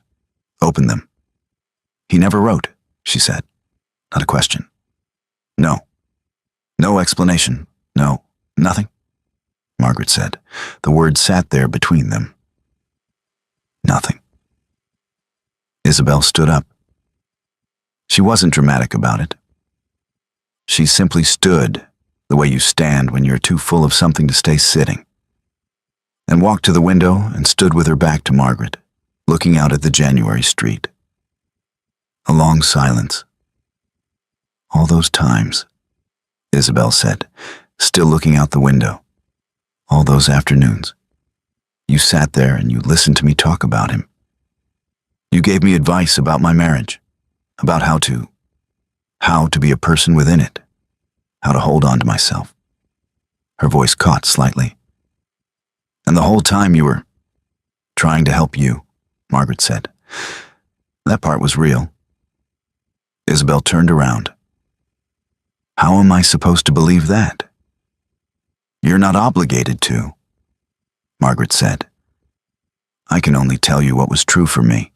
S1: opened them. He never wrote, she said. not a question. No. No explanation. No. Nothing, Margaret said. The words sat there between them. Nothing. Isabel stood up. She wasn't dramatic about it. She simply stood, the way you stand when you're too full of something to stay sitting, and walked to the window and stood with her back to Margaret, looking out at the January street. A long silence. All those times, Isabel said, still looking out the window. All those afternoons. You sat there and you listened to me talk about him. You gave me advice about my marriage, about how to be a person within it, how to hold on to myself. Her voice caught slightly. And the whole time you were trying to help you, Margaret said. That part was real. Isabel turned around. How am I supposed to believe that? You're not obligated to, Margaret said. I can only tell you what was true for me.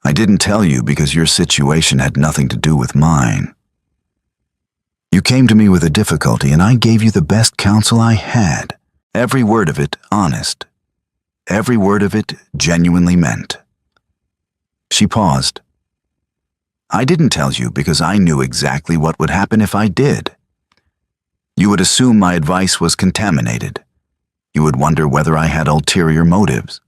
S1: I didn't tell you because your situation had nothing to do with mine. You came to me with a difficulty and I gave you the best counsel I had. Every word of it honest. Every word of it genuinely meant. She paused. I didn't tell you because I knew exactly what would happen if I did. You would assume my advice was contaminated. You would wonder whether I had ulterior motives.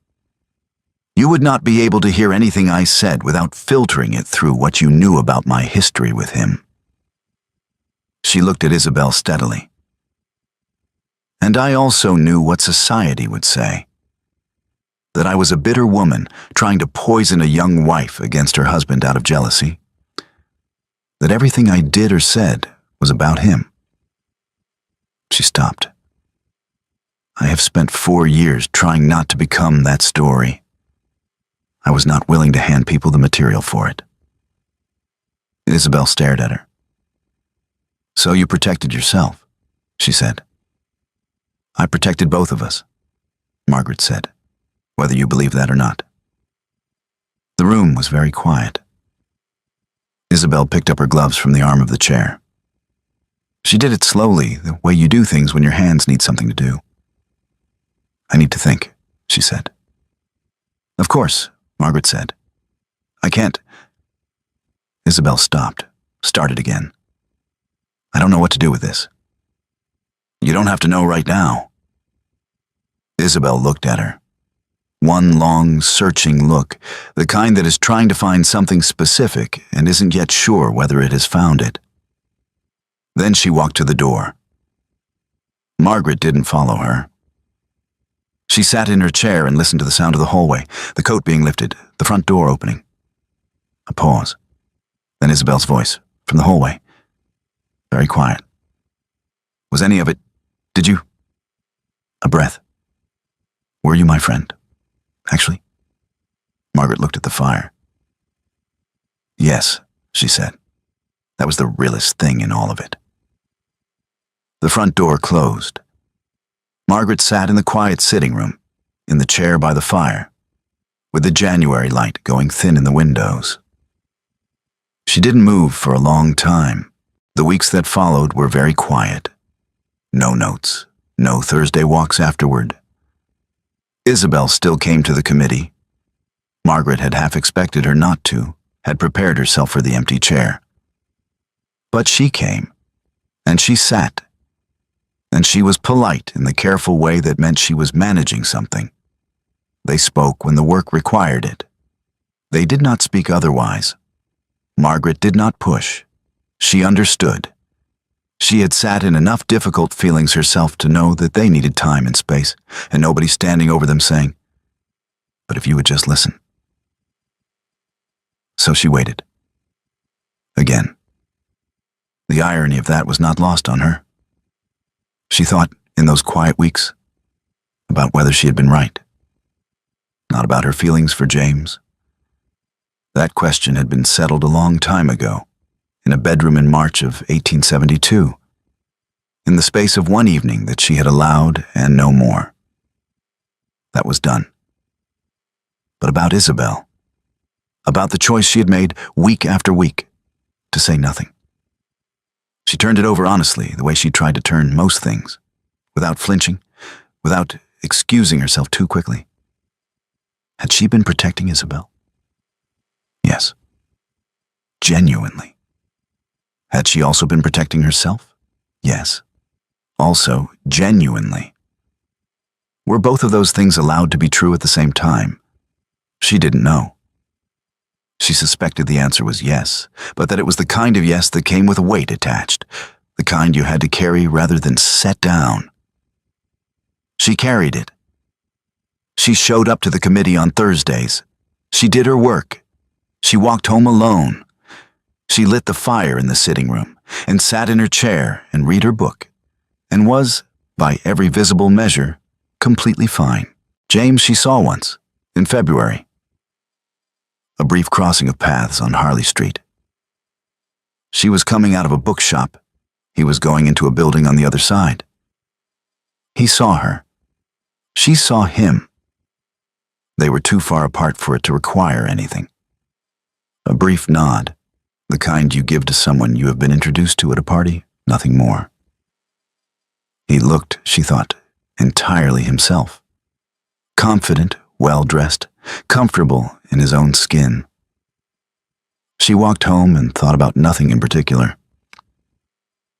S1: You would not be able to hear anything I said without filtering it through what you knew about my history with him. She looked at Isabel steadily. And I also knew what society would say. That I was a bitter woman trying to poison a young wife against her husband out of jealousy. That everything I did or said was about him. She stopped. I have spent 4 years trying not to become that story. I was not willing to hand people the material for it. Isabel stared at her. So you protected yourself, she said. I protected both of us, Margaret said, whether you believe that or not. The room was very quiet. Isabel picked up her gloves from the arm of the chair. She did it slowly, the way you do things when your hands need something to do. I need to think, she said. Of course, Margaret said. I can't. Isabel stopped, started again. I don't know what to do with this. You don't have to know right now. Isabel looked at her. One long, searching look, the kind that is trying to find something specific and isn't yet sure whether it has found it. Then she walked to the door. Margaret didn't follow her. She sat in her chair and listened to the sound of the hallway, the coat being lifted, the front door opening. A pause. Then Isabel's voice, from the hallway. Very quiet. Was any of it... Did you... A breath. Were you my friend? Actually? Margaret looked at the fire. Yes, she said. That was the realest thing in all of it. The front door closed. Margaret sat in the quiet sitting room, in the chair by the fire, with the January light going thin in the windows. She didn't move for a long time. The weeks that followed were very quiet. No notes, no Thursday walks afterward. Isabel still came to the committee. Margaret had half expected her not to, had prepared herself for the empty chair. But she came, and she sat, and she was polite in the careful way that meant she was managing something. They spoke when the work required it. They did not speak otherwise. Margaret did not push. She understood. She had sat in enough difficult feelings herself to know that they needed time and space, and nobody standing over them saying, "But if you would just listen." So she waited. Again. The irony of that was not lost on her. She thought, in those quiet weeks, about whether she had been right. Not about her feelings for James. That question had been settled a long time ago, in a bedroom in March of 1872, in the space of one evening that she had allowed and no more. That was done. But about Isabel, about the choice she had made week after week, to say nothing. She turned it over honestly, the way she tried to turn most things, without flinching, without excusing herself too quickly. Had she been protecting Isabel? Yes. Genuinely. Had she also been protecting herself? Yes. Also, genuinely. Were both of those things allowed to be true at the same time? She didn't know. She suspected the answer was yes, but that it was the kind of yes that came with a weight attached, the kind you had to carry rather than set down. She carried it. She showed up to the committee on Thursdays. She did her work. She walked home alone. She lit the fire in the sitting room and sat in her chair and read her book, and was, by every visible measure, completely fine. James she saw once, in February. A brief crossing of paths on Harley Street. She was coming out of a bookshop. He was going into a building on the other side. He saw her. She saw him. They were too far apart for it to require anything. A brief nod, the kind you give to someone you have been introduced to at a party, nothing more. He looked, she thought, entirely himself. Confident, well-dressed, comfortable in his own skin. She walked home and thought about nothing in particular.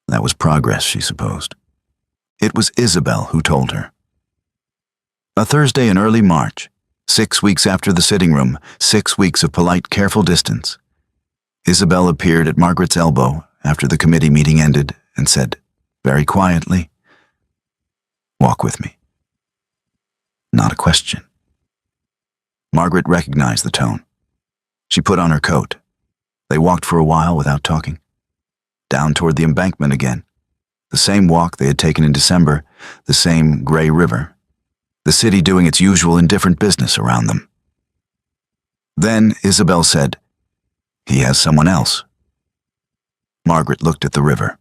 S1: That was progress, she supposed. It was Isabel who told her. A Thursday in early March, 6 weeks after the sitting room, 6 weeks of polite, careful distance. Isabel appeared at Margaret's elbow after the committee meeting ended and said, very quietly, "Walk with me." Not a question. Margaret recognized the tone. She put on her coat. They walked for a while without talking. Down toward the embankment again. The same walk they had taken in December, the same gray river. The city doing its usual indifferent business around them. Then Isabel said, "He has someone else." Margaret looked at the river.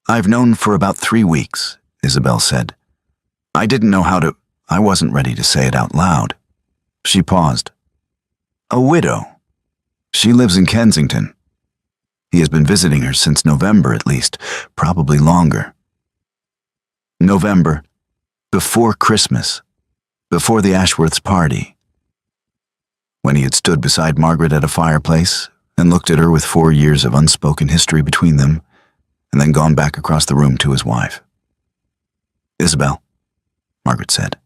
S1: "I've known for about 3 weeks," Isabel said. I wasn't ready to say it out loud. She paused. "A widow. She lives in Kensington. He has been visiting her since November at least, probably longer. November, before Christmas, before the Ashworths' party." When he had stood beside Margaret at a fireplace and looked at her with 4 years of unspoken history between them, and then gone back across the room to his wife. "Isabel," Margaret said.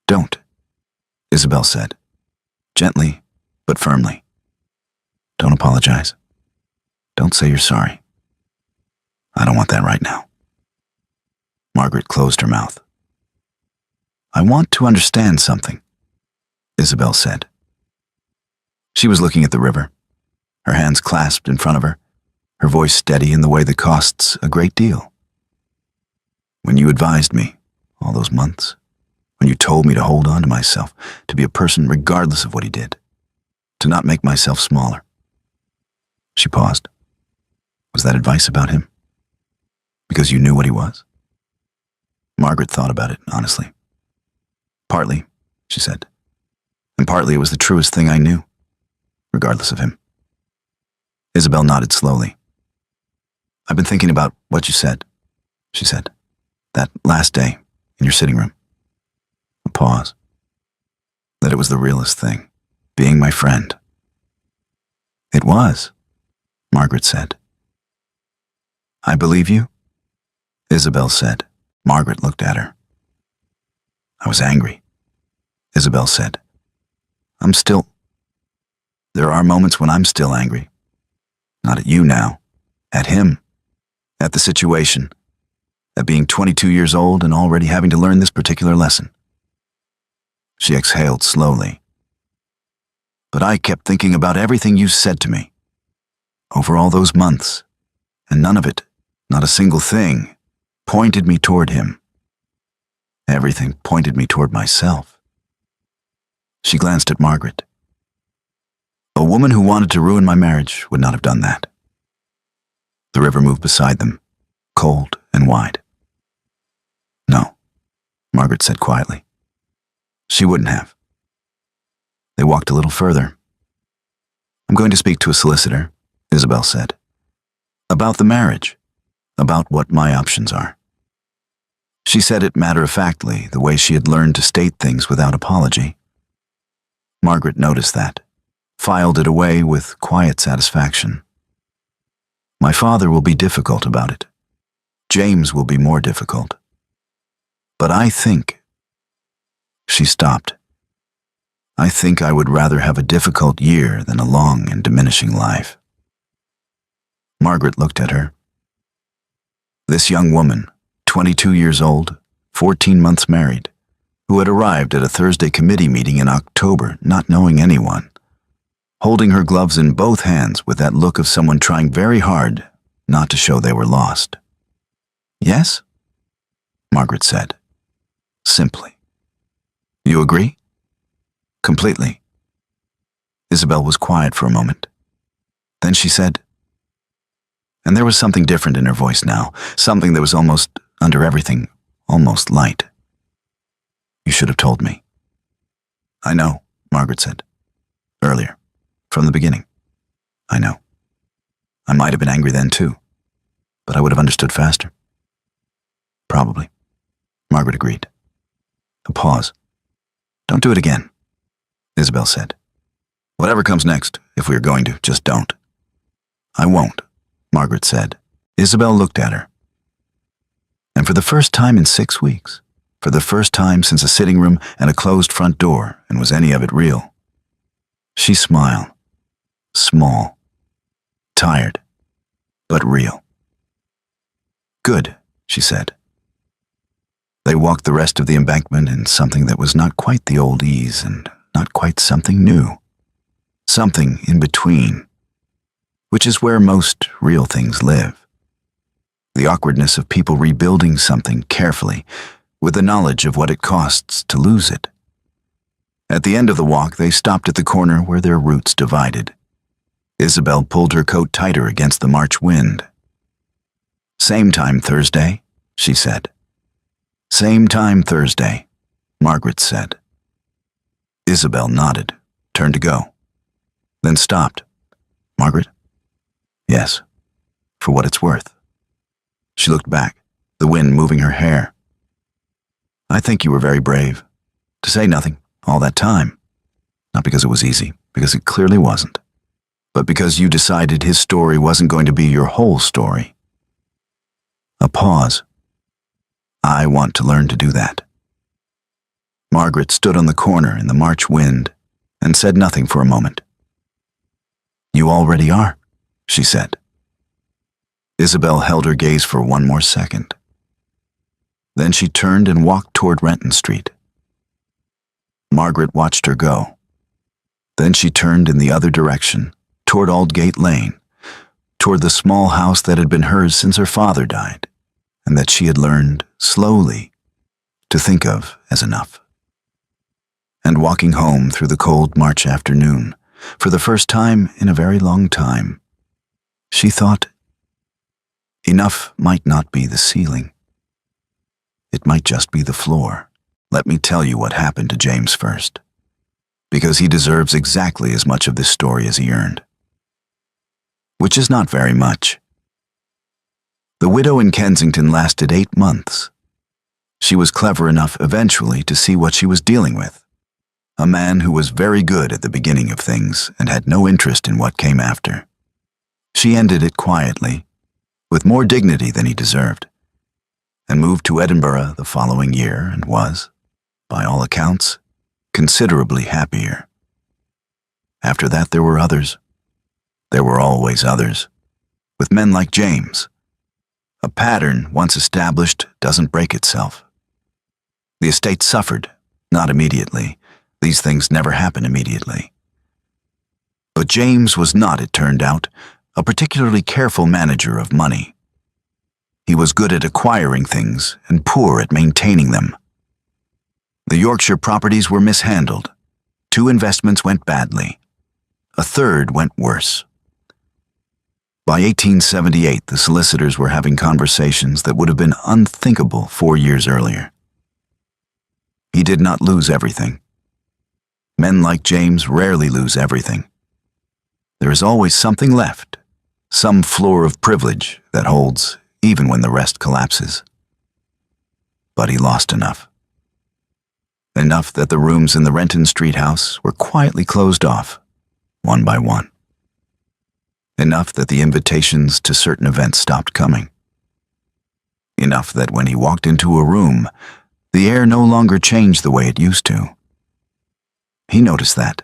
S1: "Don't," Isabel said, gently but firmly. "Don't apologize. Don't say you're sorry. I don't want that right now." Margaret closed her mouth. "I want to understand something," Isabel said. She was looking at the river, her hands clasped in front of her, her voice steady in the way that costs a great deal. "When you advised me, all those months, when you told me to hold on to myself, to be a person regardless of what he did, to not make myself smaller." She paused. "Was that advice about him? Because you knew what he was?" Margaret thought about it, honestly. "Partly," she said. "And partly it was the truest thing I knew, regardless of him." Isabel nodded slowly. "I've been thinking about what you said," she said. "That last day in your sitting room." A pause. "That it was the realest thing, being my friend." "It was," Margaret said. "I believe you," Isabel said. Margaret looked at her. "I was angry," Isabel said. There are moments when I'm still angry. Not at you now, at him, at the situation, at being 22 years old and already having to learn this particular lesson." She exhaled slowly. "But I kept thinking about everything you said to me, over all those months, and none of it, not a single thing, pointed me toward him. Everything pointed me toward myself." She glanced at Margaret. "A woman who wanted to ruin my marriage would not have done that." The river moved beside them, cold and wide. "No," Margaret said quietly. "She wouldn't have." They walked a little further. "I'm going to speak to a solicitor," Isabel said. About the marriage, about what my options are. She said it matter-of-factly, the way she had learned to state things without apology. Margaret noticed that, filed it away with quiet satisfaction. My father will be difficult about it. James will be more difficult. But I think... She stopped. I think I would rather have a difficult year than a long and diminishing life. Margaret looked at her. This young woman, 22 years old, 14 months married, who had arrived at a Thursday committee meeting in October, not knowing anyone, holding her gloves in both hands with that look of someone trying very hard not to show they were lost. Yes? Margaret said, simply. You agree? Completely. Isabel was quiet for a moment. Then she said, and there was something different in her voice now, something that was almost under everything, almost light. You should have told me. I know, Margaret said. Earlier. From the beginning. I know. I might have been angry then too, but I would have understood faster. Probably. Margaret agreed. A pause. Don't do it again, Isabel said. Whatever comes next, if we are going to, just don't. I won't, Margaret said. Isabel looked at her. And for the first time in 6 weeks, for the first time since a sitting room and a closed front door, and was any of it real, she smiled. Small. Tired. But real. Good, she said. They walked the rest of the embankment in something that was not quite the old ease and not quite something new. Something in between, which is where most real things live. The awkwardness of people rebuilding something carefully, with the knowledge of what it costs to lose it. At the end of the walk, they stopped at the corner where their routes divided. Isabel pulled her coat tighter against the March wind. Same time Thursday, she said. Same time Thursday, Margaret said. Isabel nodded, turned to go, then stopped. Margaret? Yes, for what it's worth. She looked back, the wind moving her hair. I think you were very brave, to say nothing all that time. Not because it was easy, because it clearly wasn't, but because you decided his story wasn't going to be your whole story. A pause. I want to learn to do that. Margaret stood on the corner in the March wind and said nothing for a moment. You already are, she said. Isabel held her gaze for one more second. Then she turned and walked toward Renton Street. Margaret watched her go. Then she turned in the other direction, toward Aldgate Lane, toward the small house that had been hers since her father died, and that she had learned, slowly, to think of as enough. And walking home through the cold March afternoon, for the first time in a very long time, she thought, enough might not be the ceiling. It might just be the floor. Let me tell you what happened to James first, because he deserves exactly as much of this story as he earned. Which is not very much. The widow in Kensington lasted 8 months. She was clever enough eventually to see what she was dealing with. A man who was very good at the beginning of things and had no interest in what came after. She ended it quietly, with more dignity than he deserved, and moved to Edinburgh the following year and was, by all accounts, considerably happier. After that there were others. There were always others, with men like James. A pattern once established doesn't break itself. The estate suffered, not immediately. These things never happen immediately. But James was not, it turned out, a particularly careful manager of money. He was good at acquiring things and poor at maintaining them. The Yorkshire properties were mishandled. 2 investments went badly. A third went worse. By 1878, the solicitors were having conversations that would have been unthinkable 4 years earlier. He did not lose everything. Men like James rarely lose everything. There is always something left, some floor of privilege that holds even when the rest collapses. But he lost enough. Enough that the rooms in the Renton Street house were quietly closed off, one by one. Enough that the invitations to certain events stopped coming. Enough that when he walked into a room, the air no longer changed the way it used to. He noticed that.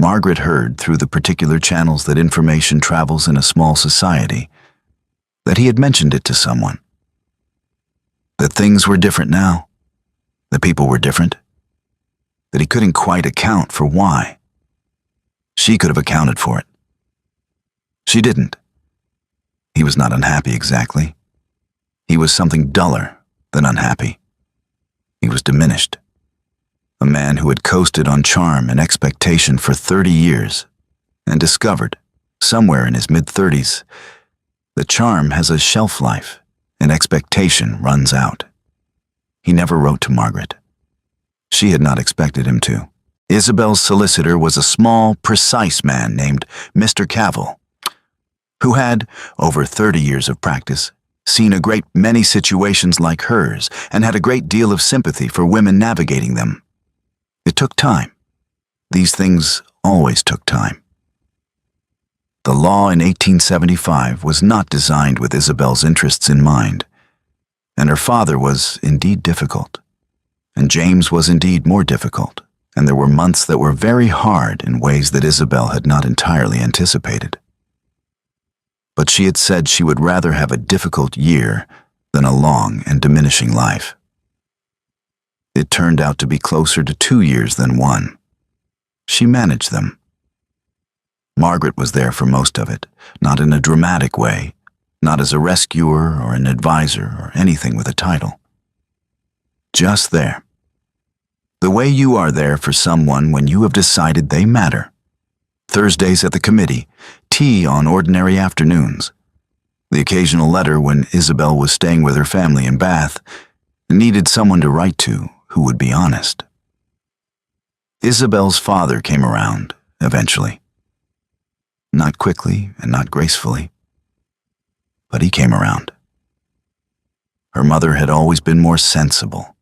S1: Margaret heard through the particular channels that information travels in a small society, that he had mentioned it to someone. That things were different now. That people were different. That he couldn't quite account for why. She could have accounted for it. She didn't. He was not unhappy exactly. He was something duller than unhappy. He was diminished. A man who had coasted on charm and expectation for 30 years and discovered, somewhere in his mid-30s, that charm has a shelf life and expectation runs out. He never wrote to Margaret. She had not expected him to. Isabel's solicitor was a small, precise man named Mr. Cavell, who had, over 30 years of practice, seen a great many situations like hers and had a great deal of sympathy for women navigating them. It took time. These things always took time. The law in 1875 was not designed with Isabel's interests in mind, and her father was indeed difficult, and James was indeed more difficult, and there were months that were very hard in ways that Isabel had not entirely anticipated. But she had said she would rather have a difficult year than a long and diminishing life. It turned out to be closer to 2 years than 1. She managed them. Margaret was there for most of it, not in a dramatic way, not as a rescuer or an advisor or anything with a title. Just there. The way you are there for someone when you have decided they matter. Thursdays at the committee, tea on ordinary afternoons, the occasional letter when Isabel was staying with her family in Bath and needed someone to write to who would be honest. Isabel's father came around, eventually. Not quickly and not gracefully, but he came around. Her mother had always been more sensible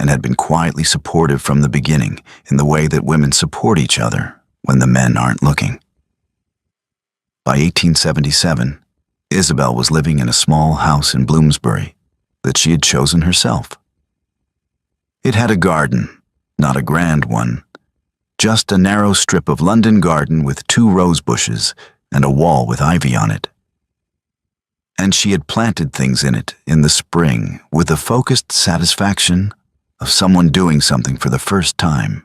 S1: and had been quietly supportive from the beginning in the way that women support each other when the men aren't looking. By 1877, Isabel was living in a small house in Bloomsbury that she had chosen herself. It had a garden, not a grand one, just a narrow strip of London garden with 2 rose bushes and a wall with ivy on it. And she had planted things in it in the spring with the focused satisfaction of someone doing something for the first time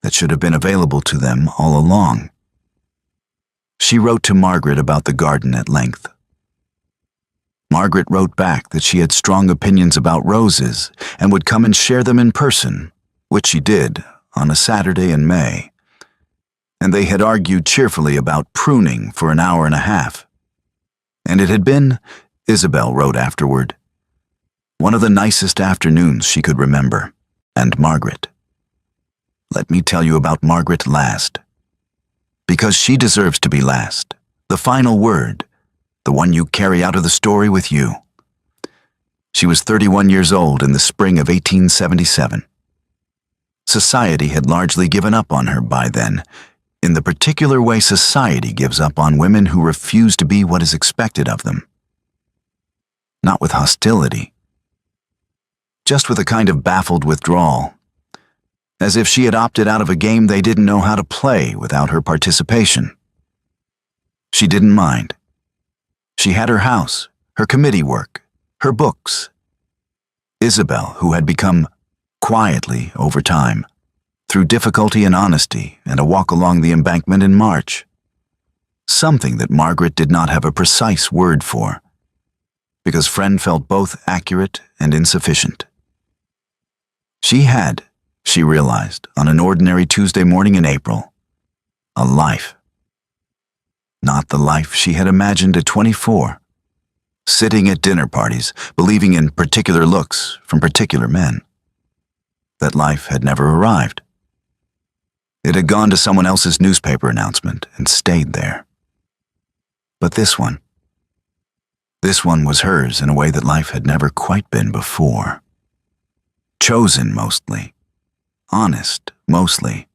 S1: that should have been available to them all along. She wrote to Margaret about the garden at length. Margaret wrote back that she had strong opinions about roses and would come and share them in person, which she did on a Saturday in May. And they had argued cheerfully about pruning for an hour and a half. And it had been, Isabel wrote afterward, one of the nicest afternoons she could remember. And Margaret. Let me tell you about Margaret last. Because she deserves to be last, the final word, the one you carry out of the story with you. She was 31 years old in the spring of 1877. Society had largely given up on her by then, in the particular way society gives up on women who refuse to be what is expected of them. Not with hostility, just with a kind of baffled withdrawal, as if she had opted out of a game they didn't know how to play without her participation. She didn't mind. She had her house, her committee work, her books. Isabel, who had become, quietly over time, through difficulty and honesty and a walk along the embankment in March, something that Margaret did not have a precise word for, because Friend felt both accurate and insufficient. She had, she realized, on an ordinary Tuesday morning in April, a life. Not the life she had imagined at 24, sitting at dinner parties, believing in particular looks from particular men. That life had never arrived. It had gone to someone else's newspaper announcement and stayed there. But this one was hers in a way that life had never quite been before. Chosen mostly. Honest mostly.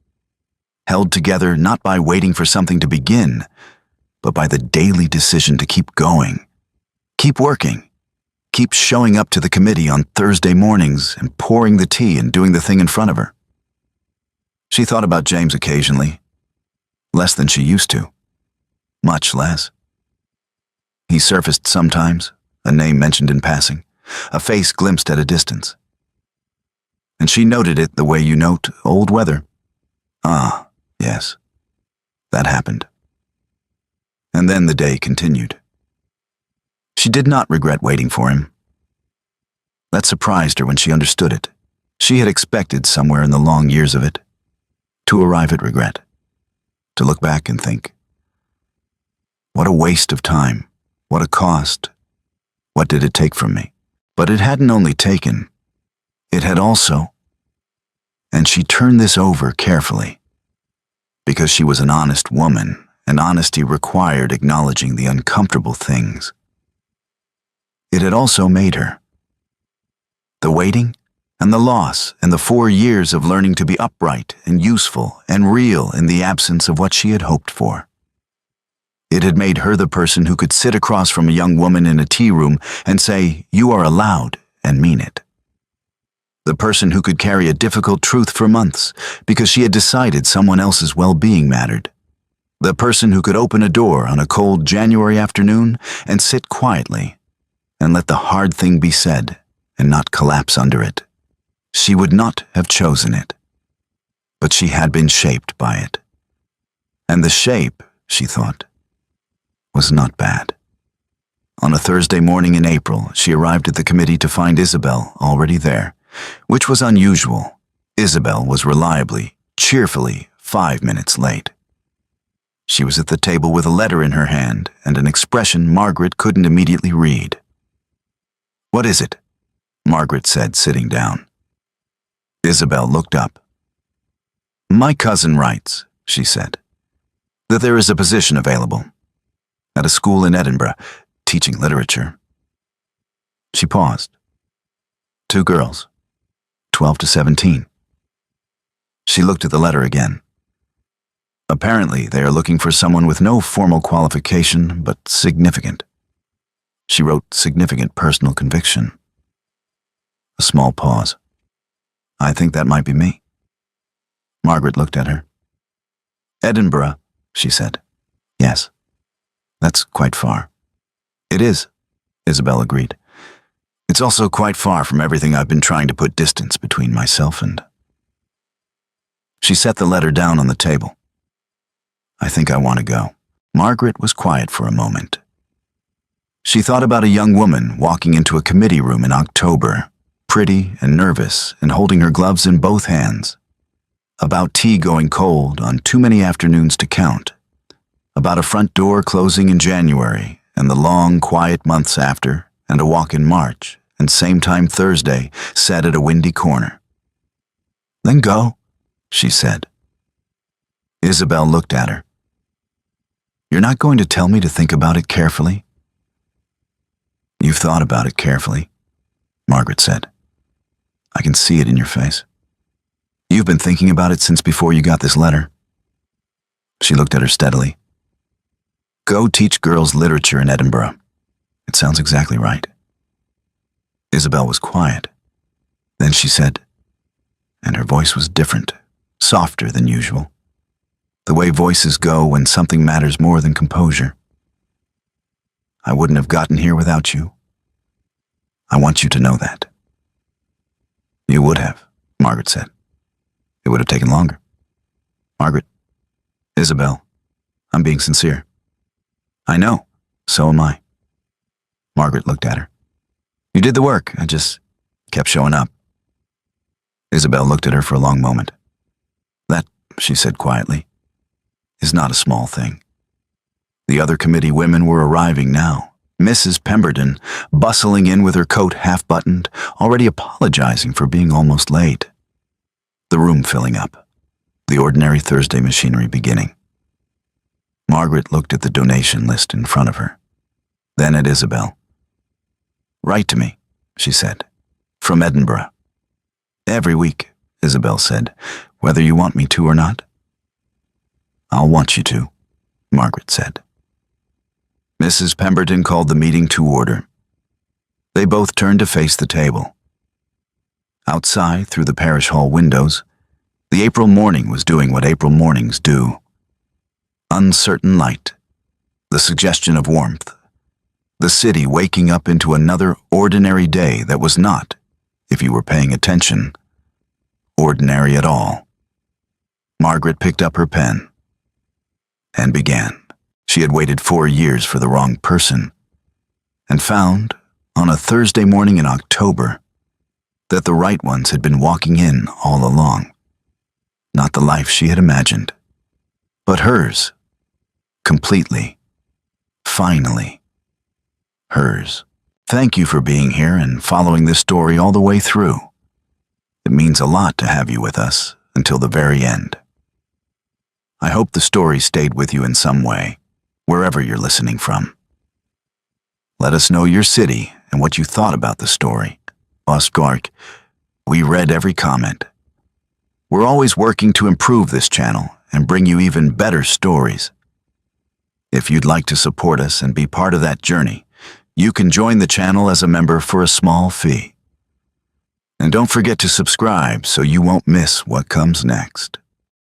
S1: Held together not by waiting for something to begin, but by the daily decision to keep going, keep working, keep showing up to the committee on Thursday mornings and pouring the tea and doing the thing in front of her. She thought about James occasionally, less than she used to, much less. He surfaced sometimes, a name mentioned in passing, a face glimpsed at a distance. And she noted it the way you note old weather. Ah, yes, that happened. And then the day continued. She did not regret waiting for him. That surprised her when she understood it. She had expected somewhere in the long years of it to arrive at regret, to look back and think, what a waste of time, what a cost, what did it take from me? But it hadn't only taken, it had also, and she turned this over carefully, because she was an honest woman, and honesty required acknowledging the uncomfortable things. It had also made her. The waiting and the loss and the 4 years of learning to be upright and useful and real in the absence of what she had hoped for. It had made her the person who could sit across from a young woman in a tea room and say, "You are allowed," and mean it. The person who could carry a difficult truth for months because she had decided someone else's well-being mattered. The person who could open a door on a cold January afternoon and sit quietly and let the hard thing be said and not collapse under it. She would not have chosen it, but she had been shaped by it. And the shape, she thought, was not bad. On a Thursday morning in April, she arrived at the committee to find Isabel already there, which was unusual. Isabel was reliably, cheerfully 5 minutes late. She was at the table with a letter in her hand and an expression Margaret couldn't immediately read. "What is it?" Margaret said, sitting down. Isabel looked up. "My cousin writes," she said, "that there is a position available at a school in Edinburgh, teaching literature." She paused. 2 girls, 12 to 17. She looked at the letter again. Apparently, they are looking for someone with no formal qualification, but significant. She wrote significant personal conviction. A small pause. "I think that might be me." Margaret looked at her. "Edinburgh," she said. "Yes, that's quite far." "It is," Isabel agreed. "It's also quite far from everything I've been trying to put distance between myself and..." She set the letter down on the table. "I think I want to go." Margaret was quiet for a moment. She thought about a young woman walking into a committee room in October, pretty and nervous and holding her gloves in both hands. About tea going cold on too many afternoons to count. About a front door closing in January and the long, quiet months after, and a walk in March, and same time Thursday, sat at a windy corner. "Then go," she said. Isabel looked at her. "You're not going to tell me to think about it carefully?" "You've thought about it carefully," Margaret said. "I can see it in your face. You've been thinking about it since before you got this letter." She looked at her steadily. "Go teach girls literature in Edinburgh. It sounds exactly right." Isabel was quiet. Then she said, and her voice was different, softer than usual. The way voices go when something matters more than composure. "I wouldn't have gotten here without you. I want you to know that." "You would have," Margaret said. "It would have taken longer." "Margaret, Isabel, I'm being sincere." "I know, so am I." Margaret looked at her. "You did the work, I just kept showing up." Isabel looked at her for a long moment. "That," she said quietly, "is not a small thing." The other committee women were arriving now. Mrs. Pemberton, bustling in with her coat half-buttoned, already apologizing for being almost late. The room filling up, the ordinary Thursday machinery beginning. Margaret looked at the donation list in front of her, then at Isabel. "Write to me," she said. "From Edinburgh." "Every week," Isabel said, "whether you want me to or not." "I'll want you to," Margaret said. Mrs. Pemberton called the meeting to order. They both turned to face the table. Outside, through the parish hall windows, the April morning was doing what April mornings do. Uncertain light, the suggestion of warmth, the city waking up into another ordinary day that was not, if you were paying attention, ordinary at all. Margaret picked up her pen and began. She had waited 4 years for the wrong person and found, on a Thursday morning in October, that the right ones had been walking in all along. Not the life she had imagined, but hers. Completely. Finally. Hers. Thank you for being here and following this story all the way through. It means a lot to have you with us until the very end. I hope the story stayed with you in some way, wherever you're listening from. Let us know your city and what you thought about the story. Oskark, we read every comment. We're always working to improve this channel and bring you even better stories. If you'd like to support us and be part of that journey, you can join the channel as a member for a small fee. And don't forget to subscribe so you won't miss what comes next.